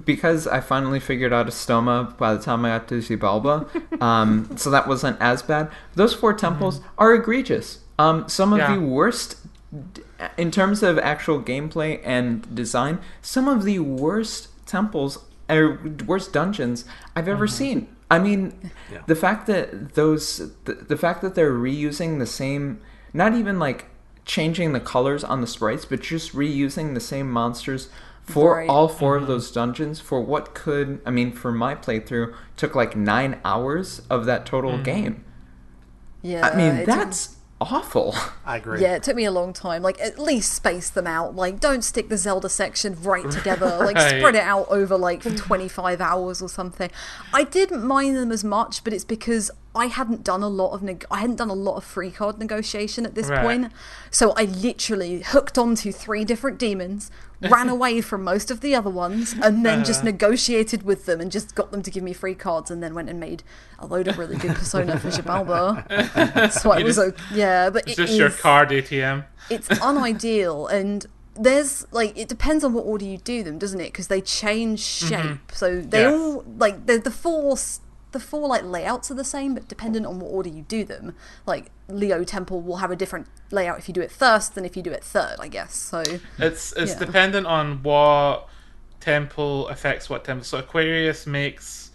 because I finally figured out a stoma by the time I got to Xibalba, so that wasn't as bad. Those 4 temples are egregious. Some of the worst, in terms of actual gameplay and design, some of the worst temples or worst dungeons I've ever seen. I mean, the fact that the fact that they're reusing the same, not even like changing the colors on the sprites, but just reusing the same monsters for all 4 of those dungeons for what could, I mean, for my playthrough, took like 9 hours of that total game. Yeah, I mean, that's awful. I agree. Yeah, it took me a long time. Like, at least space them out. Like, don't stick the Zelda section right together. Like, spread it out over like 25 hours or something. I didn't mind them as much, but it's because I hadn't done a lot of free card negotiation at this point. So I literally hooked onto 3 different demons, ran away from most of the other ones, and then just negotiated with them and just got them to give me free cards, and then went and made a load of really good persona for Xibalba. So I was but it's just your card ATM. It's unideal, and there's like, it depends on what order you do them, doesn't it? Because they change shape. So they all like the four like layouts are the same, but dependent on what order you do them, like Leo Temple will have a different layout if you do it first than if you do it third, I guess. So it's dependent on what temple affects what temple. So Aquarius is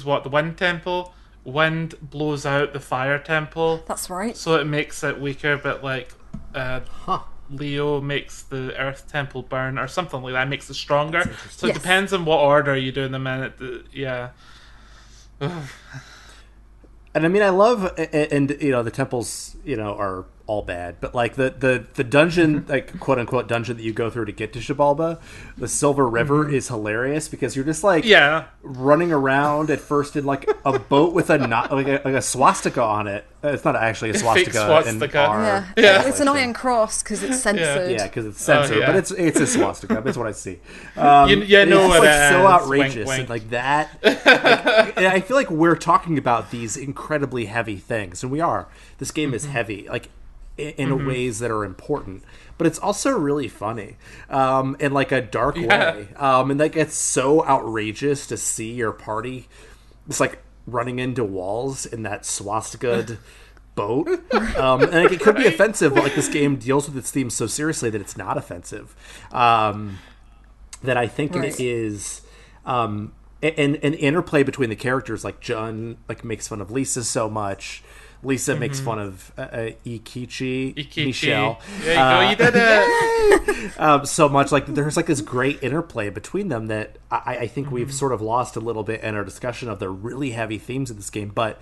what, the wind temple. Wind blows out the fire temple. That's right. So it makes it weaker, but like Leo makes the earth temple burn or something like that. It makes it stronger. So it depends on what order you're doing them in. And I mean, I love, and the temples, are all bad, but like the dungeon, like quote unquote dungeon that you go through to get to Xibalba, the Silver River is hilarious because you're just like running around at first in like a boat with a swastika on it. It's not actually a swastika. It's an iron cross because it's censored. Yeah, because it's censored, but it's a swastika. That's what I see. Know what it's so outrageous, wink, wink. And like that. And I feel like we're talking about these incredibly heavy things, and we are. This game is heavy, like in ways that are important, but it's also really funny, in like a dark way. And like it's so outrageous to see your party just like running into walls in that swastika boat. And like, it could be offensive, but like this game deals with its themes so seriously that it's not offensive. That I think it is. And interplay between the characters, like Jun like makes fun of Lisa so much. Lisa makes fun of Ikichi, Michelle. There you go, you did it. So much. Like there's like this great interplay between them that I think we've sort of lost a little bit in our discussion of the really heavy themes of this game, but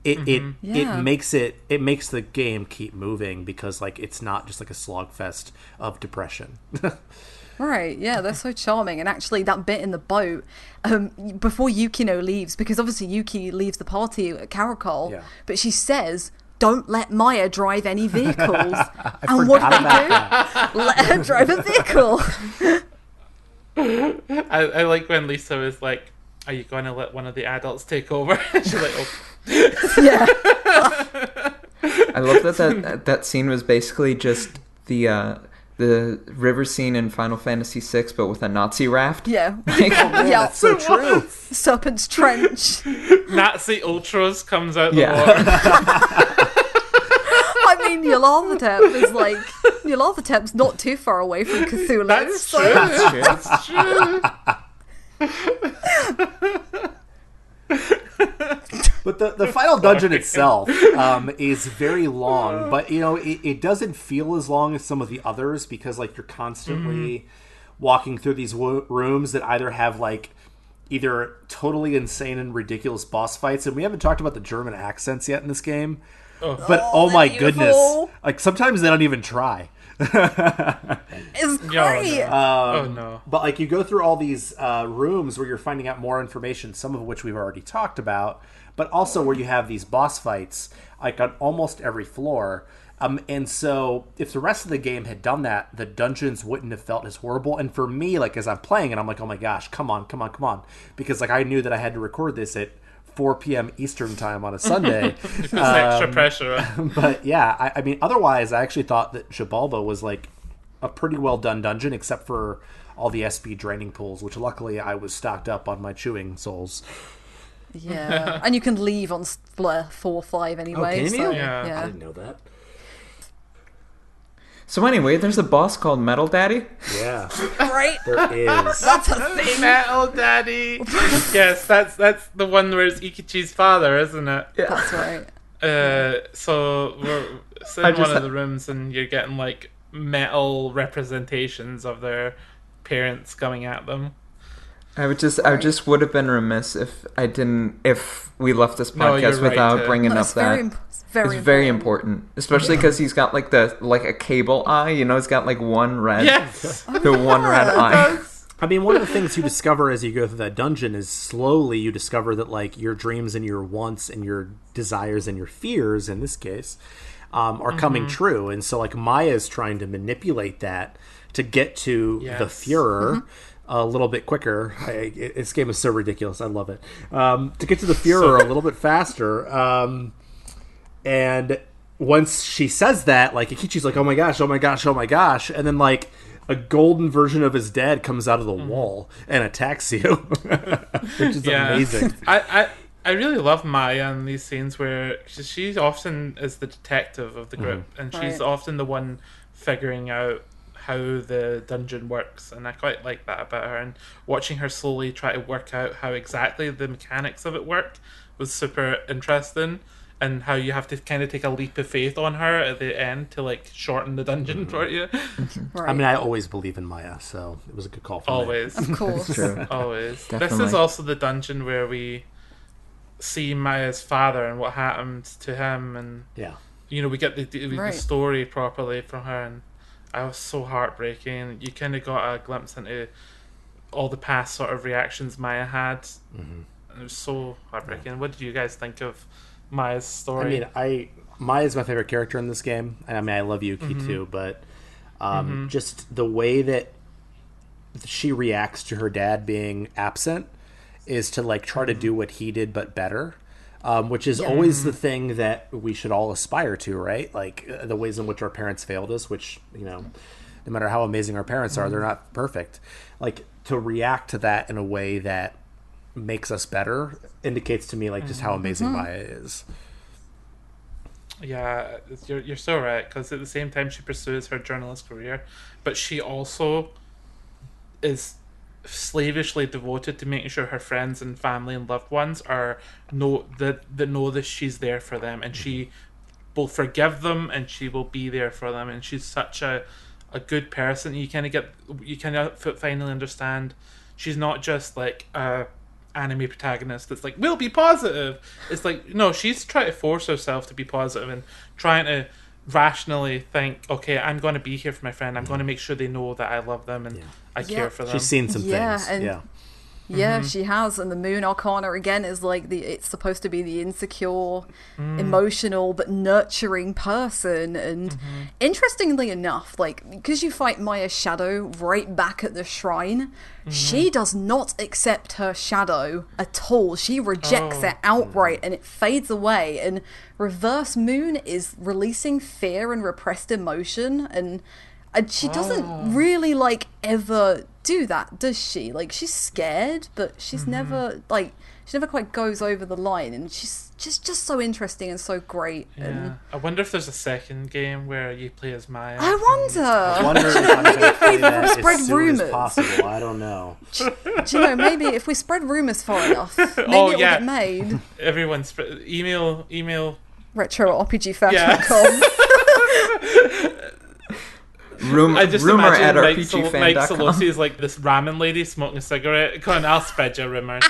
it makes the game keep moving because like it's not just like a slogfest of depression. Right, yeah, they're so charming. And actually, that bit in the boat, before Yukino leaves, because obviously Yuki leaves the party at Caracol, but she says, don't let Maya drive any vehicles. And what do they do? Let her drive a vehicle. I like when Lisa was like, are you going to let one of the adults take over? She's like, oh. Yeah. I love that scene was basically just the river scene in Final Fantasy VI, but with a Nazi raft. Yeah. That's so true. Serpent's Trench. Nazi Ultras comes out the water. I mean, Yalathatep's not too far away from Cthulhu. That's true. That's true. But the final dungeon itself is very long, but it doesn't feel as long as some of the others because like you're constantly walking through these rooms that either have like either totally insane and ridiculous boss fights, and we haven't talked about the German accents yet in this game. But oh my goodness, like sometimes they don't even try. It's great. No. But like you go through all these rooms where you're finding out more information, some of which we've already talked about, but also where you have these boss fights like on almost every floor. And so if the rest of the game had done that, the dungeons wouldn't have felt as horrible. And for me, like as I'm playing it, I'm like, oh my gosh, come on. Because like I knew that I had to record this at 4 p.m. Eastern time on a Sunday. It's extra pressure. But yeah, I mean, otherwise, I actually thought that Xibalba was like a pretty well done dungeon, except for all the SP draining pools, which luckily I was stocked up on my chewing souls. Yeah, and you can leave on floor 4-5 anyway. Oh, can you? Yeah. I didn't know that. So anyway, there's a boss called Metal Daddy. Yeah, Right? there is. That's a thing. Metal Daddy. Yes, that's the one where it's Ikichi's father, isn't it? Yeah. That's right. So we're sitting in one of the rooms, and you're getting like metal representations of their parents coming at them. I just would have been remiss if we left this podcast without bringing up that. It's very important, especially because he's got like a cable eye. He's got like one red, one red eye. I mean, one of the things you discover as you go through that dungeon is slowly you discover that like your dreams and your wants and your desires and your fears, in this case, are coming true. And so like Maya is trying to manipulate that to get to the Führer a little bit quicker. This game is so ridiculous. I love it. To get to the Führer a little bit faster. And once she says that, like, Ikichi's like, oh my gosh, oh my gosh, oh my gosh, and then, like, a golden version of his dad comes out of the wall and attacks you, which is amazing. I really love Maya in these scenes where she often is the detective of the group, and she's often the one figuring out how the dungeon works, and I quite like that about her. And watching her slowly try to work out how exactly the mechanics of it work was super interesting, and how you have to kind of take a leap of faith on her at the end to like shorten the dungeon for you. Right. I mean, I always believe in Maya, so it was a good call for me. Always, Of course. True. always. Definitely. This is also the dungeon where we see Maya's father and what happened to him, and Yeah. we get the Right. story properly from her, and I was so heartbreaking. You kind of got a glimpse into all the past sort of reactions Maya had, and it was so heartbreaking. What did you guys think of Maya's story? I mean, Maya's my favorite character in this game. I mean, I love Yuki too, but just the way that she reacts to her dad being absent is to like try to do what he did but better, which is always the thing that we should all aspire to, right? Like the ways in which our parents failed us, which no matter how amazing our parents are, they're not perfect. Like to react to that in a way that makes us better indicates to me like just how amazing Maya is. Yeah, you're so right, because at the same time she pursues her journalist career, but she also is slavishly devoted to making sure her friends and family and loved ones know that she's there for them, and she will forgive them, and she will be there for them, and she's such a good person. You kind of finally understand she's not just like a anime protagonist that's like, we'll be positive. It's like, no, she's trying to force herself to be positive and trying to rationally think, okay, I'm going to be here for my friend, I'm going to make sure they know that I love them and I care for them. She's seen some things. And she has, and the Moon Arcana again is like it's supposed to be the insecure, emotional but nurturing person. And interestingly enough, like because you fight Maya's shadow right back at the shrine, she does not accept her shadow at all. She rejects it outright, and it fades away. And Reverse Moon is releasing fear and repressed emotion, and she doesn't really like ever do that, does she? Like she's scared, but she's never like she never quite goes over the line, and she's just so interesting and so great. Yeah. And I wonder if there's a second game where you play as Maya. I wonder. Wonder if I'm going to play that as spread soon rumors. as possible. I don't know. Do you know, maybe if we spread rumors far enough, maybe it'll get made. Everyone email retro-rpgfan.com. I just rumor at imagine Mike rpgfan.com. Solosi is like this ramen lady smoking a cigarette. Come on, I'll spread your rumors.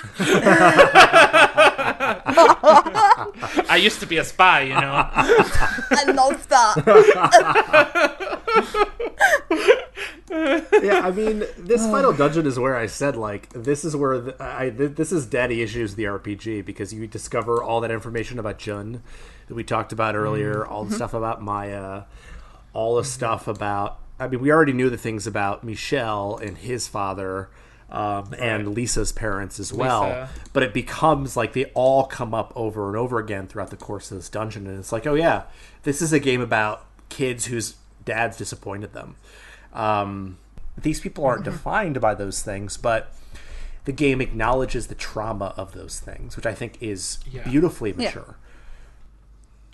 I used to be a spy, you know. I love that. Yeah, I mean, this final dungeon is where I said, like, this is where this is Daddy Issues the RPG, because you discover all that information about Jun that we talked about earlier, all the stuff about Maya, all the stuff about, I mean, we already knew the things about Michel and his father, and Lisa's parents as well, but it becomes like they all come up over and over again throughout the course of this dungeon, and it's like, oh yeah, this is a game about kids whose dads disappointed them. These people aren't defined by those things, but the game acknowledges the trauma of those things, which I think is beautifully mature.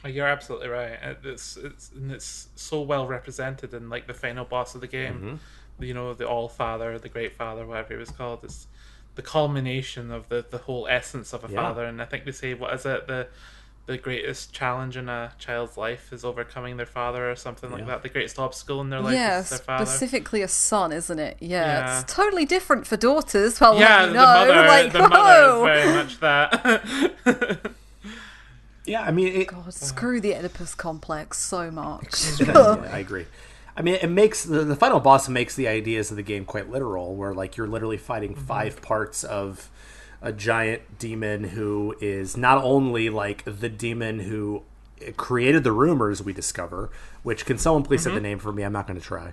You're absolutely right. It's so well represented in like the final boss of the game. You know, the All Father, the Great Father, whatever it was called. It's the culmination of the whole essence of a father. And I think they say, what is it? The greatest challenge in a child's life is overcoming their father, or something like that. The greatest obstacle in their life is their father. Specifically a son, isn't it? Yeah, it's totally different for daughters. Well, the mother is very much that. Yeah, I mean, God, screw the Oedipus complex so much. I agree. I mean, it makes the final boss makes the ideas of the game quite literal, where like you're literally fighting 5 parts of a giant demon who is not only like the demon who created the rumors we discover, which can someone please say the name for me? I'm not going to try.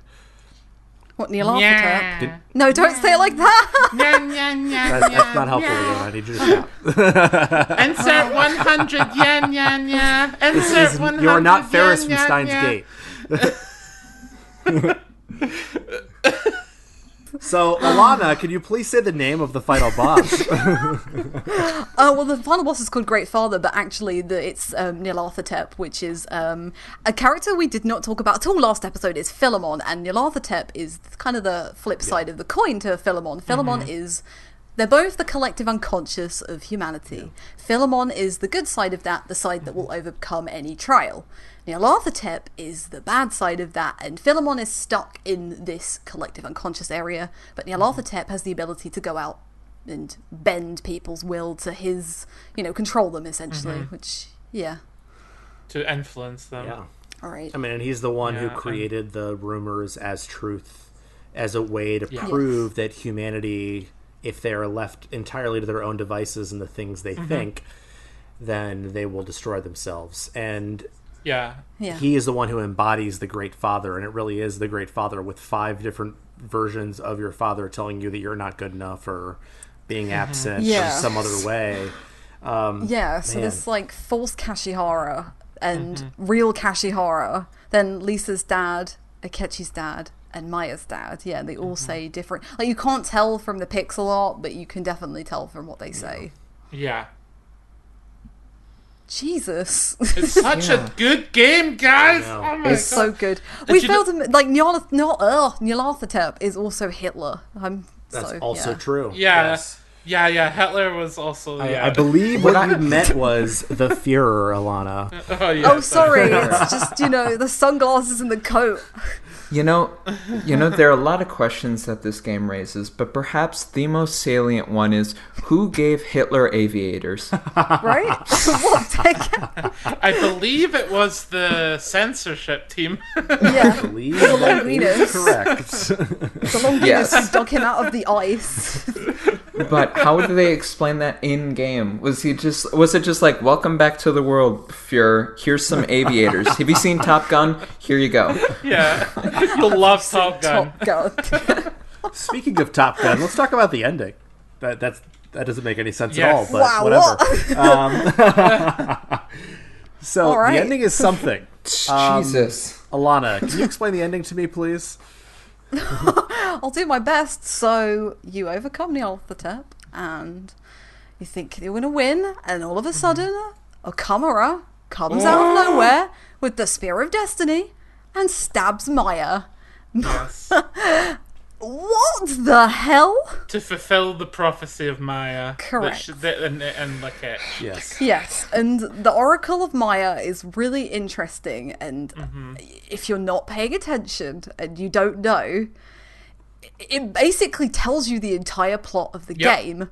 What, Nyarlathotep? Yeah. No, don't say it like that! That's not helpful, Leona. I need you to stop. Insert 100 yen. Insert 100 You are not Ferris yen, from Steins yen. Gate. So, Alana, can you please say the name of the final boss? Well, the final boss is called Great Father, but actually it's Nyarlathotep, which is a character we did not talk about at all last episode. Is Philemon, and Nyarlathotep is kind of the flip side of the coin to Philemon. Philemon is... They're both the collective unconscious of humanity. Yeah. Philemon is the good side of that, the side that will overcome any trial. Nyarlathotep is the bad side of that, and Philemon is stuck in this collective unconscious area, but Nyarlathotep has the ability to go out and bend people's will to his, control them, essentially, which, To influence them. Yeah. All right. I mean, and he's the one who created the rumors as truth, as a way to prove that humanity... If they are left entirely to their own devices and the things they think, then they will destroy themselves. And he is the one who embodies the Great Father, and it really is the Great Father with 5 different versions of your father telling you that you're not good enough or being absent in some other way. So there's like false Kashihara and real Kashihara, then Lisa's dad, Akechi's dad, and Maya's dad. Yeah, they all say different... Like, you can't tell from the pixel art, but you can definitely tell from what they say. Yeah. Jesus. It's such a good game, guys! Oh my God. It's so good. We failed to... Like, Nyarlathotep is also Hitler. That's also true. Yeah. Yes. Yeah, Hitler was also... I believe what you meant was the Führer, Alana. Oh, sorry. It's just, the sunglasses and the coat. There are a lot of questions that this game raises, but perhaps the most salient one is, who gave Hitler aviators? Right? I believe it was the censorship team. Yeah. I believe that is correct. The Longinus dug him out of the ice. But how do they explain that in game? Was it just like, welcome back to the world, Fuhrer, here's some aviators. Have you seen Top Gun? Here you go. Yeah. You'll love Top Gun. Speaking of Top Gun, let's talk about the ending. That doesn't make any sense at all, but whatever. The ending is something. Jesus. Alana, can you explain the ending to me, please? I'll do my best. So you overcome Nyarlathotep, and you think you're going to win, and all of a sudden, a Chimera comes out of nowhere with the Spear of Destiny and stabs Maya. Yes. What the hell? To fulfill the prophecy of Maya. Correct. And Lakesh. Yes. Yes, and the Oracle of Maya is really interesting, and if you're not paying attention and you don't know, it basically tells you the entire plot of the game,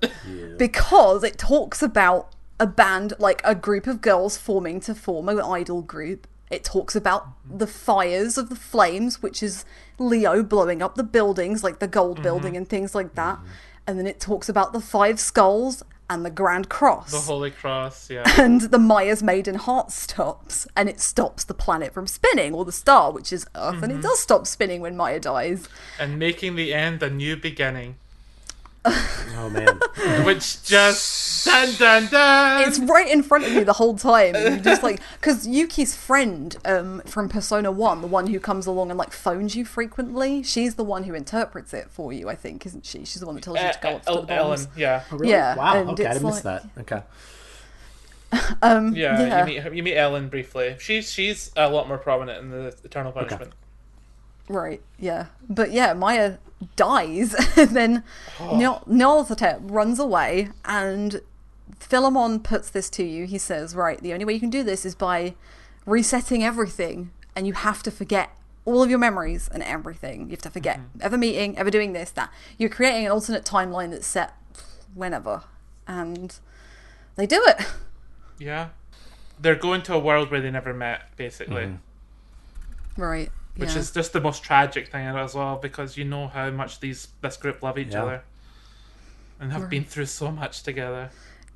because it talks about a band, like a group of girls forming to form an idol group. It talks about the fires of the flames, which is Leo blowing up the buildings, like the gold building and things like that. And then it talks about the 5 skulls and the Grand Cross. The Holy Cross, yeah. And the Maya's Maiden Heart stops, and it stops the planet from spinning, or the star, which is Earth, and it does stop spinning when Maya dies. And making the end a new beginning. Oh, man. Which just... Dun, dun, dun! It's right in front of you the whole time. And you just because Yuki's friend from Persona 1, the one who comes along and phones you frequently, she's the one who interprets it for you, I think, isn't she? She's the one that tells you to go up to the bombs. Ellen, yeah. Oh, really? Yeah. Wow, and okay, I missed that. Okay. You meet Ellen briefly. She's a lot more prominent in the Eternal Punishment. Okay. Right, yeah. But yeah, Maya dies, and then Nyarlathotep runs away, and Philemon puts this to you. He says, right, the only way you can do this is by resetting everything, and you have to forget all of your memories and everything. You have to forget ever meeting, ever doing this, that. You're creating an alternate timeline that's set whenever, and they do it. Yeah. They're going to a world where they never met, basically. Right. Which is just the most tragic thing as well, because you know how much this group love each other and have been through so much together.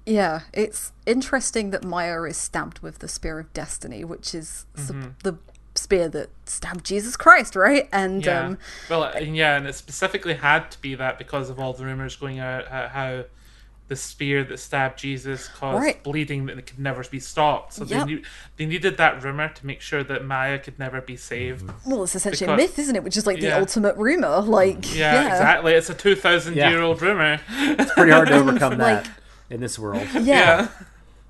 Yeah, it's interesting that Maya is stabbed with the Spear of Destiny, which is the spear that stabbed Jesus Christ, right? And and it specifically had to be that because of all the rumors going out how the spear that stabbed Jesus caused bleeding that could never be stopped. So they needed that rumor to make sure that Maya could never be saved. Well, it's essentially a myth, isn't it? Which is like the ultimate rumor. Like, exactly. It's a 2,000-year-old rumor. It's pretty hard to overcome that in this world. Yeah.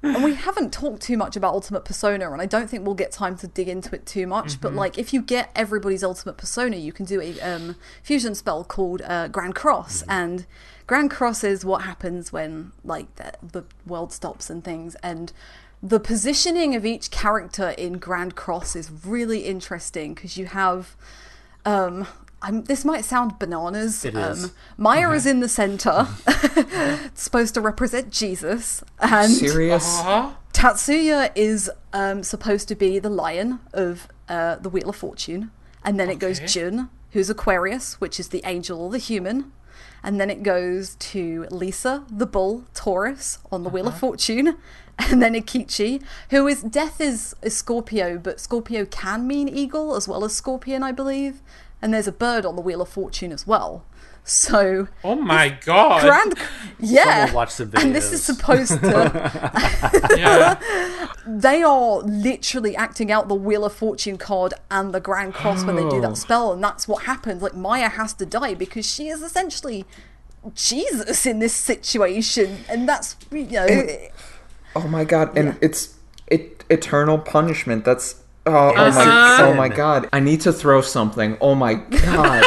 And we haven't talked too much about Ultimate Persona, and I don't think we'll get time to dig into it too much, but like if you get everybody's Ultimate Persona, you can do a fusion spell called Grand Cross, and Grand Cross is what happens when like the world stops and things, and the positioning of each character in Grand Cross is really interesting, because you have... this might sound bananas. It is. Maya is in the center, supposed to represent Jesus, and Serious? Tatsuya is supposed to be the lion of the Wheel of Fortune, and then it goes Jun, who's Aquarius, which is the angel or the human, and then it goes to Lisa, the bull, Taurus, on the Wheel of Fortune, and then Ikichi, who is Death is Scorpio, but Scorpio can mean eagle as well as scorpion, I believe. And there's a bird on the Wheel of Fortune as well. So... Oh my god! Someone watch some videos. And this is supposed to... They are literally acting out the Wheel of Fortune card and the Grand Cross when they do that spell, and that's what happens. Like, Maya has to die because she is essentially Jesus in this situation, and that's, you know... Oh my god, and it's eternal punishment. That's... Oh my god. I need to throw something. Oh my god.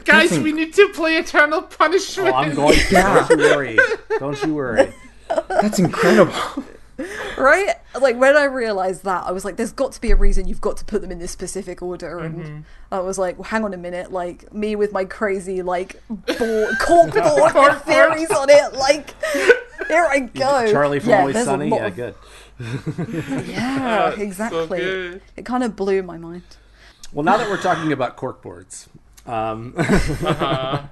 Guys, we need to play Eternal Punishment. Oh, I'm going to. Don't you worry. That's incredible. Right? Like, when I realised that, I was like, there's got to be a reason you've got to put them in this specific order. And I was like, well, hang on a minute. Like, me with my crazy, like, corkboard theories on it. Like, here I go. Charlie from Always Sunny? Yeah, good. Yeah, exactly. So it kind of blew my mind. Well, now that we're talking about corkboards,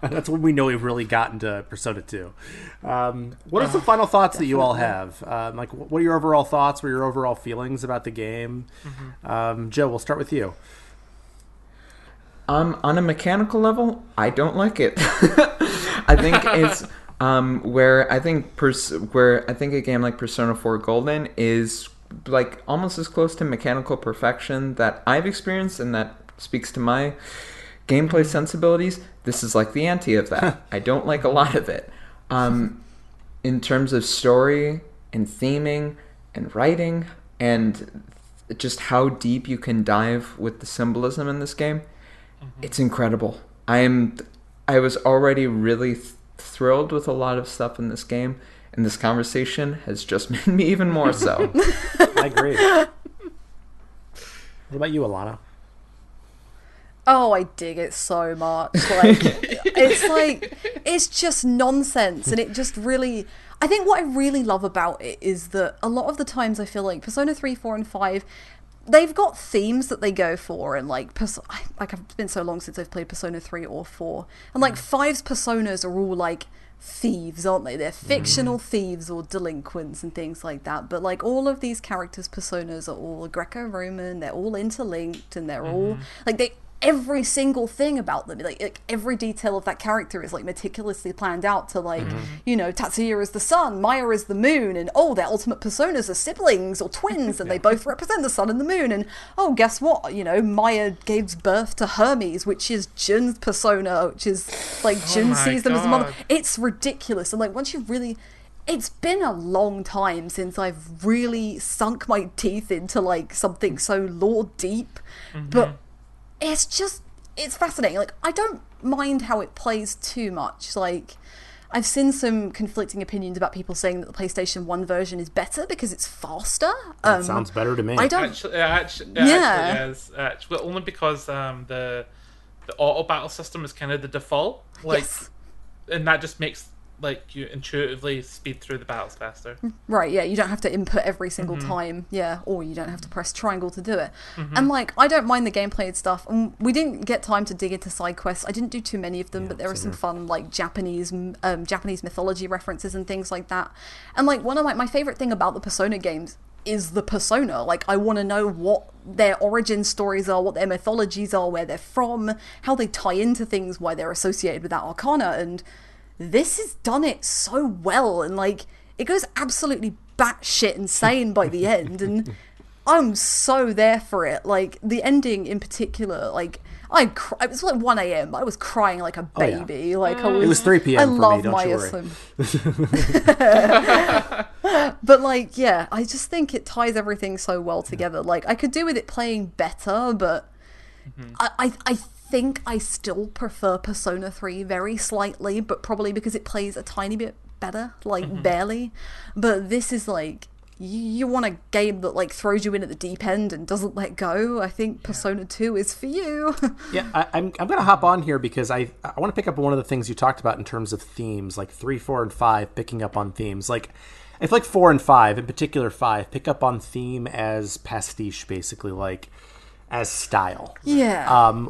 that's when we know we've really gotten to Persona 2. What are some final thoughts that you all have? Like, what are your overall thoughts? What are your overall feelings about the game? Joe, we'll start with you. On a mechanical level, I don't like it. I think it's... where I think a game like Persona 4 Golden is like almost as close to mechanical perfection that I've experienced, and that speaks to my gameplay sensibilities. This is like the anti of that. I don't like a lot of it. In terms of story and theming and writing and just how deep you can dive with the symbolism in this game, it's incredible. I was already really thrilled with a lot of stuff in this game, and this conversation has just made me even more so. I agree. What about you, Alana? Oh, I dig it so much. It's just nonsense, and it just really... I think what I really love about it is that a lot of the times I feel like Persona 3, 4, and 5... they've got themes that they go for, and like it's been so long since I've played Persona 3 or 4, and like 5's personas are all like thieves, aren't they? They're fictional thieves or delinquents and things like that, but like all of these characters' personas are all Greco-Roman, they're all interlinked, and they're all like every single thing about them, like every detail of that character is like meticulously planned out to like, you know, Tatsuya is the sun, Maya is the moon, and their ultimate personas are siblings or twins, and they both represent the sun and the moon, and guess what? You know, Maya gave birth to Hermes, which is Jun's persona, which is like Jun sees them as a mother. It's ridiculous, and like once you really... It's been a long time since I've really sunk my teeth into like something so lore deep, but it's fascinating. Like, I don't mind how it plays too much. Like, I've seen some conflicting opinions about people saying that the PlayStation 1 version is better because it's faster. That sounds better to me. I don't... Actually is. Well, only because the auto battle system is kind of the default. Like, and that just makes... like you intuitively speed through the battles faster. Right, yeah, you don't have to input every single time, or you don't have to press triangle to do it. And like, I don't mind the gameplay and stuff, and we didn't get time to dig into side quests. I didn't do too many of them, but there are some fun like Japanese mythology references and things like that. And like, one of my favorite thing about the Persona games is the Persona. Like, I want to know what their origin stories are, what their mythologies are, where they're from, how they tie into things, why they're associated with that arcana, and this has done it so well, and like, it goes absolutely batshit insane by the end, and I'm so there for it. Like, the ending in particular, like, it was like 1 a.m. I was crying like a baby. Like, it was 3 p.m. I for love me, don't Maya you worry. But like, yeah, I just think it ties everything so well together. Like, I could do with it playing better, but I think I still prefer Persona 3 very slightly, but probably because it plays a tiny bit better, like barely. But this is like, you want a game that like throws you in at the deep end and doesn't let go. I think Persona 2 is for you. I'm going to hop on here because I want to pick up on one of the things you talked about in terms of themes, like 3, 4, and 5 picking up on themes. Like, I feel like 4 and 5, in particular 5, pick up on theme as pastiche, basically, like as style. Yeah.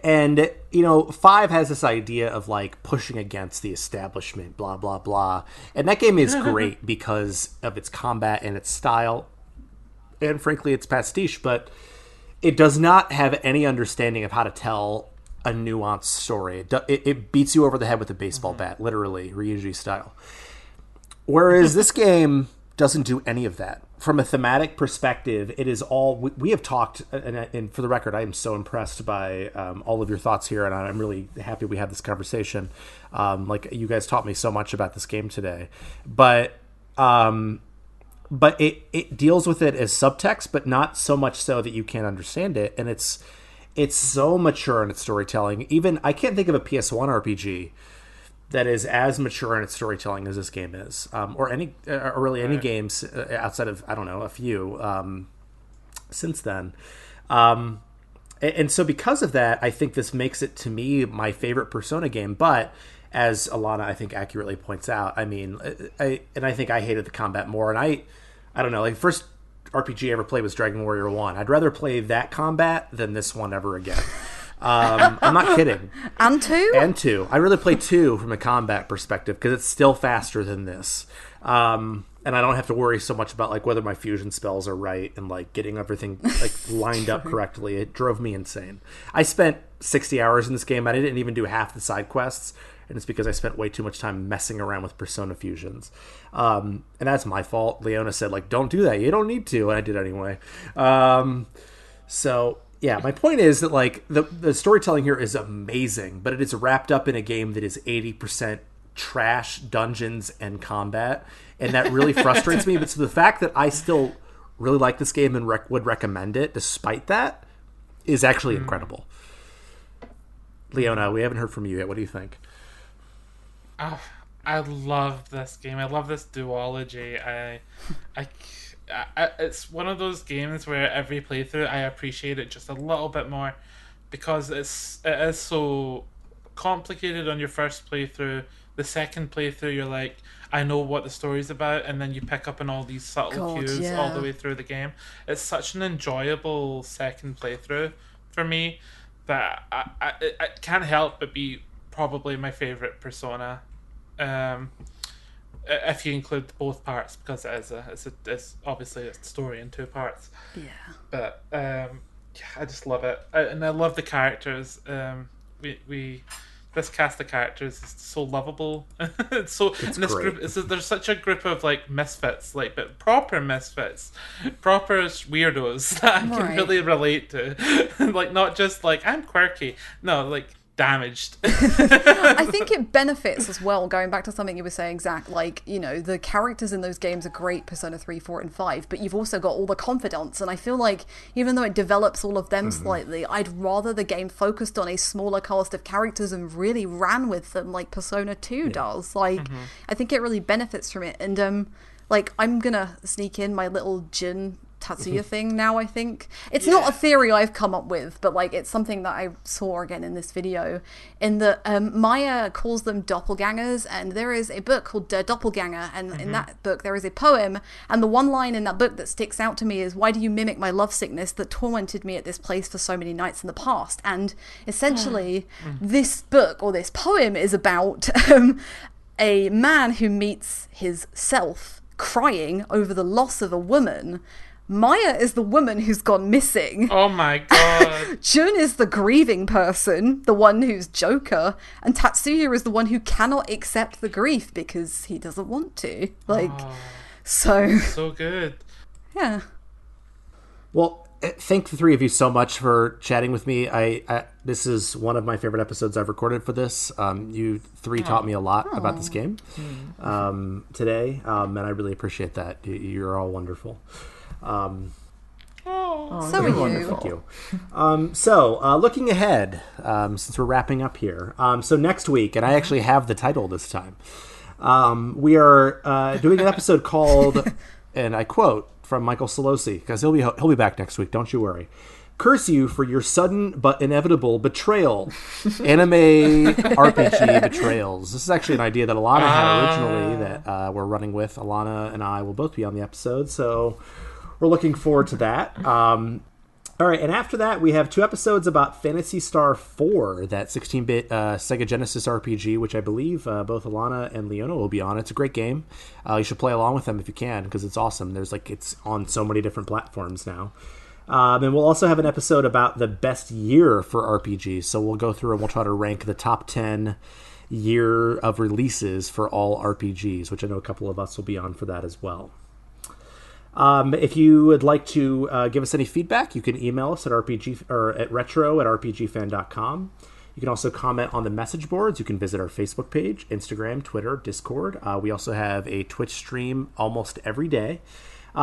And, you know, 5 has this idea of like pushing against the establishment, blah, blah, blah. And that game is great because of its combat and its style. And frankly, it's pastiche, but it does not have any understanding of how to tell a nuanced story. It beats you over the head with a baseball bat, literally, Ryuji style. Whereas this game doesn't do any of that. From a thematic perspective, it is all... We have talked, and for the record, I am so impressed by all of your thoughts here, and I'm really happy we had this conversation. Like, you guys taught me so much about this game today. But it deals with it as subtext, but not so much so that you can't understand it. And it's so mature in its storytelling. Even, I can't think of a PS1 RPG that is as mature in its storytelling as this game is, or any games outside of, I don't know, a few since then. And so because of that, I think this makes it, to me, my favorite Persona game. But as Alana, I think, accurately points out, I mean, I think I hated the combat more. And I don't know, like, first RPG I ever played was Dragon Warrior 1. I'd rather play that combat than this one ever again. I'm not kidding. And 2? And 2. I really play 2 from a combat perspective because it's still faster than this. And I don't have to worry so much about like whether my fusion spells are right and like getting everything like lined up correctly. It drove me insane. I spent 60 hours in this game. I didn't even do half the side quests, and it's because I spent way too much time messing around with Persona fusions. And that's my fault. Leona said, like, don't do that. You don't need to. And I did anyway. So... yeah, my point is that like the storytelling here is amazing, but it is wrapped up in a game that is 80% trash, dungeons, and combat, and that really frustrates me. But so the fact that I still really like this game and would recommend it, despite that, is actually incredible. Leona, we haven't heard from you yet. What do you think? Oh, I love this game. I love this duology. I it's one of those games where every playthrough I appreciate it just a little bit more because it is so complicated on your first playthrough. The second playthrough, you're like, I know what the story's about, and then you pick up on all these subtle cues all the way through the game. It's such an enjoyable second playthrough for me that I can't help but be probably my favorite Persona. If you include both parts, because it's obviously a story in 2 parts. Yeah. But I just love it, and I love the characters. This cast of characters is so lovable. It's this great. group there's such a group of like misfits, like but proper misfits, proper weirdos that I can really relate to. Like not just like I'm quirky, no, like damaged. I think it benefits as well, going back to something you were saying, Zach, like, you know, the characters in those games are great, Persona 3, 4, and 5, but you've also got all the confidants, and I feel like even though it develops all of them slightly, I'd rather the game focused on a smaller cast of characters and really ran with them like Persona 2 does. Like, I think it really benefits from it, and like, I'm gonna sneak in my little Jin Tatsuya thing now, I think. It's not a theory I've come up with, but like it's something that I saw again in this video, in that Maya calls them doppelgangers, and there is a book called Der Doppelganger, and in that book there is a poem, and the one line in that book that sticks out to me is, why do you mimic my love sickness that tormented me at this place for so many nights in the past? And essentially this book, or this poem, is about a man who meets his self crying over the loss of a woman. Maya is the woman who's gone missing. Oh my god. Jun is the grieving person, the one who's Joker, and Tatsuya is the one who cannot accept the grief because he doesn't want to. So good. Yeah. Well, thank the three of you so much for chatting with me. I this is one of my favorite episodes I've recorded for this. You three taught me a lot about this game today, and I really appreciate that. You're all wonderful. So are you. Thank you. So, looking ahead, since we're wrapping up here, so next week, and I actually have the title this time, we are doing an episode called, and I quote from Michael Solosi, because he'll be back next week, don't you worry. Curse you for your sudden but inevitable betrayal. Anime RPG betrayals. This is actually an idea that Alana had originally that we're running with. Alana and I will both be on the episode, so we're looking forward to that. All right, and after that, we have 2 episodes about Phantasy Star 4, that 16-bit Sega Genesis RPG, which I believe both Alana and Leona will be on. It's a great game. You should play along with them if you can, because it's awesome. It's on so many different platforms now. And we'll also have an episode about the best year for RPGs. So we'll go through and we'll try to rank the top 10 year of releases for all RPGs, which I know a couple of us will be on for that as well. If you would like to give us any feedback, you can email us at retro@rpgfan.com. You can also comment on the message boards. You can visit our Facebook page, Instagram, Twitter, Discord. We also have a Twitch stream almost every day.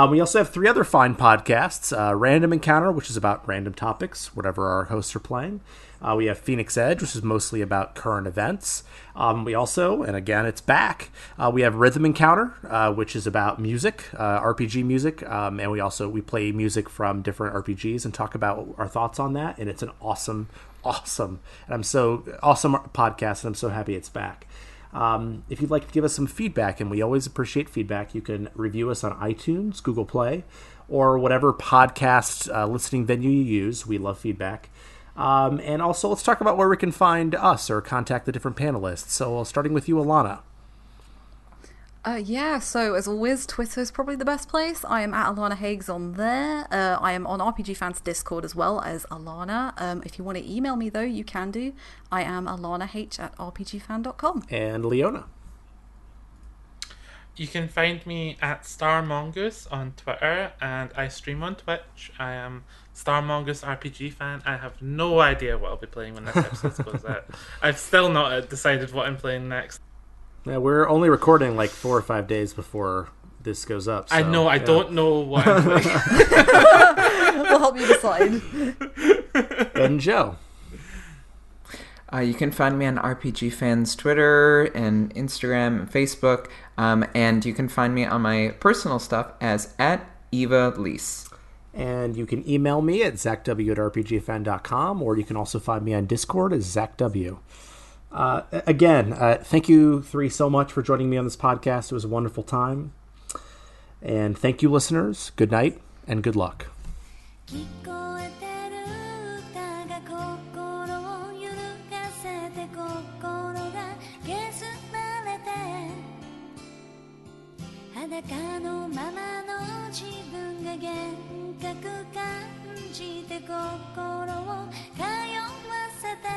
We also have 3 other fine podcasts. Random Encounter, which is about random topics, whatever our hosts are playing. We have Phoenix Edge, which is mostly about current events. We also, and again, it's back, we have Rhythm Encounter, which is about music, RPG music. And we play music from different RPGs and talk about our thoughts on that. And it's an awesome podcast, and I'm so happy it's back. If you'd like to give us some feedback, and we always appreciate feedback, you can review us on iTunes, Google Play, or whatever podcast listening venue you use. We love feedback. And also, let's talk about where we can find us or contact the different panelists. So, starting with you, Alana. So as always, Twitter is probably the best place. I am at Alana Hagues on there. I am on RPG Fans Discord as well as Alana. If you want to email me, though, you can do. I am alanah@rpgfan.com. And Leona. You can find me at Star Mongoose on Twitter, and I stream on Twitch. I am Star Mongoose RPG Fan. I have no idea what I'll be playing when this episode goes out. I've still not decided what I'm playing next. Yeah, we're only recording like 4 or 5 days before this goes up. So, I know, I don't know what I'm playing. We'll help you decide. And Joe. You can find me on RPG Fans Twitter and Instagram and Facebook, and you can find me on my personal stuff as @EvaLease. And you can email me at zachw@rpgfan.com, or you can also find me on Discord as ZachW. Again, thank you 3 so much for joining me on this podcast. It was a wonderful time. And thank you, listeners. Good night and good luck. 聞こえてる歌が心を揺るがせて心が削られて裸のままの自分が幻覚感じて心を通わせて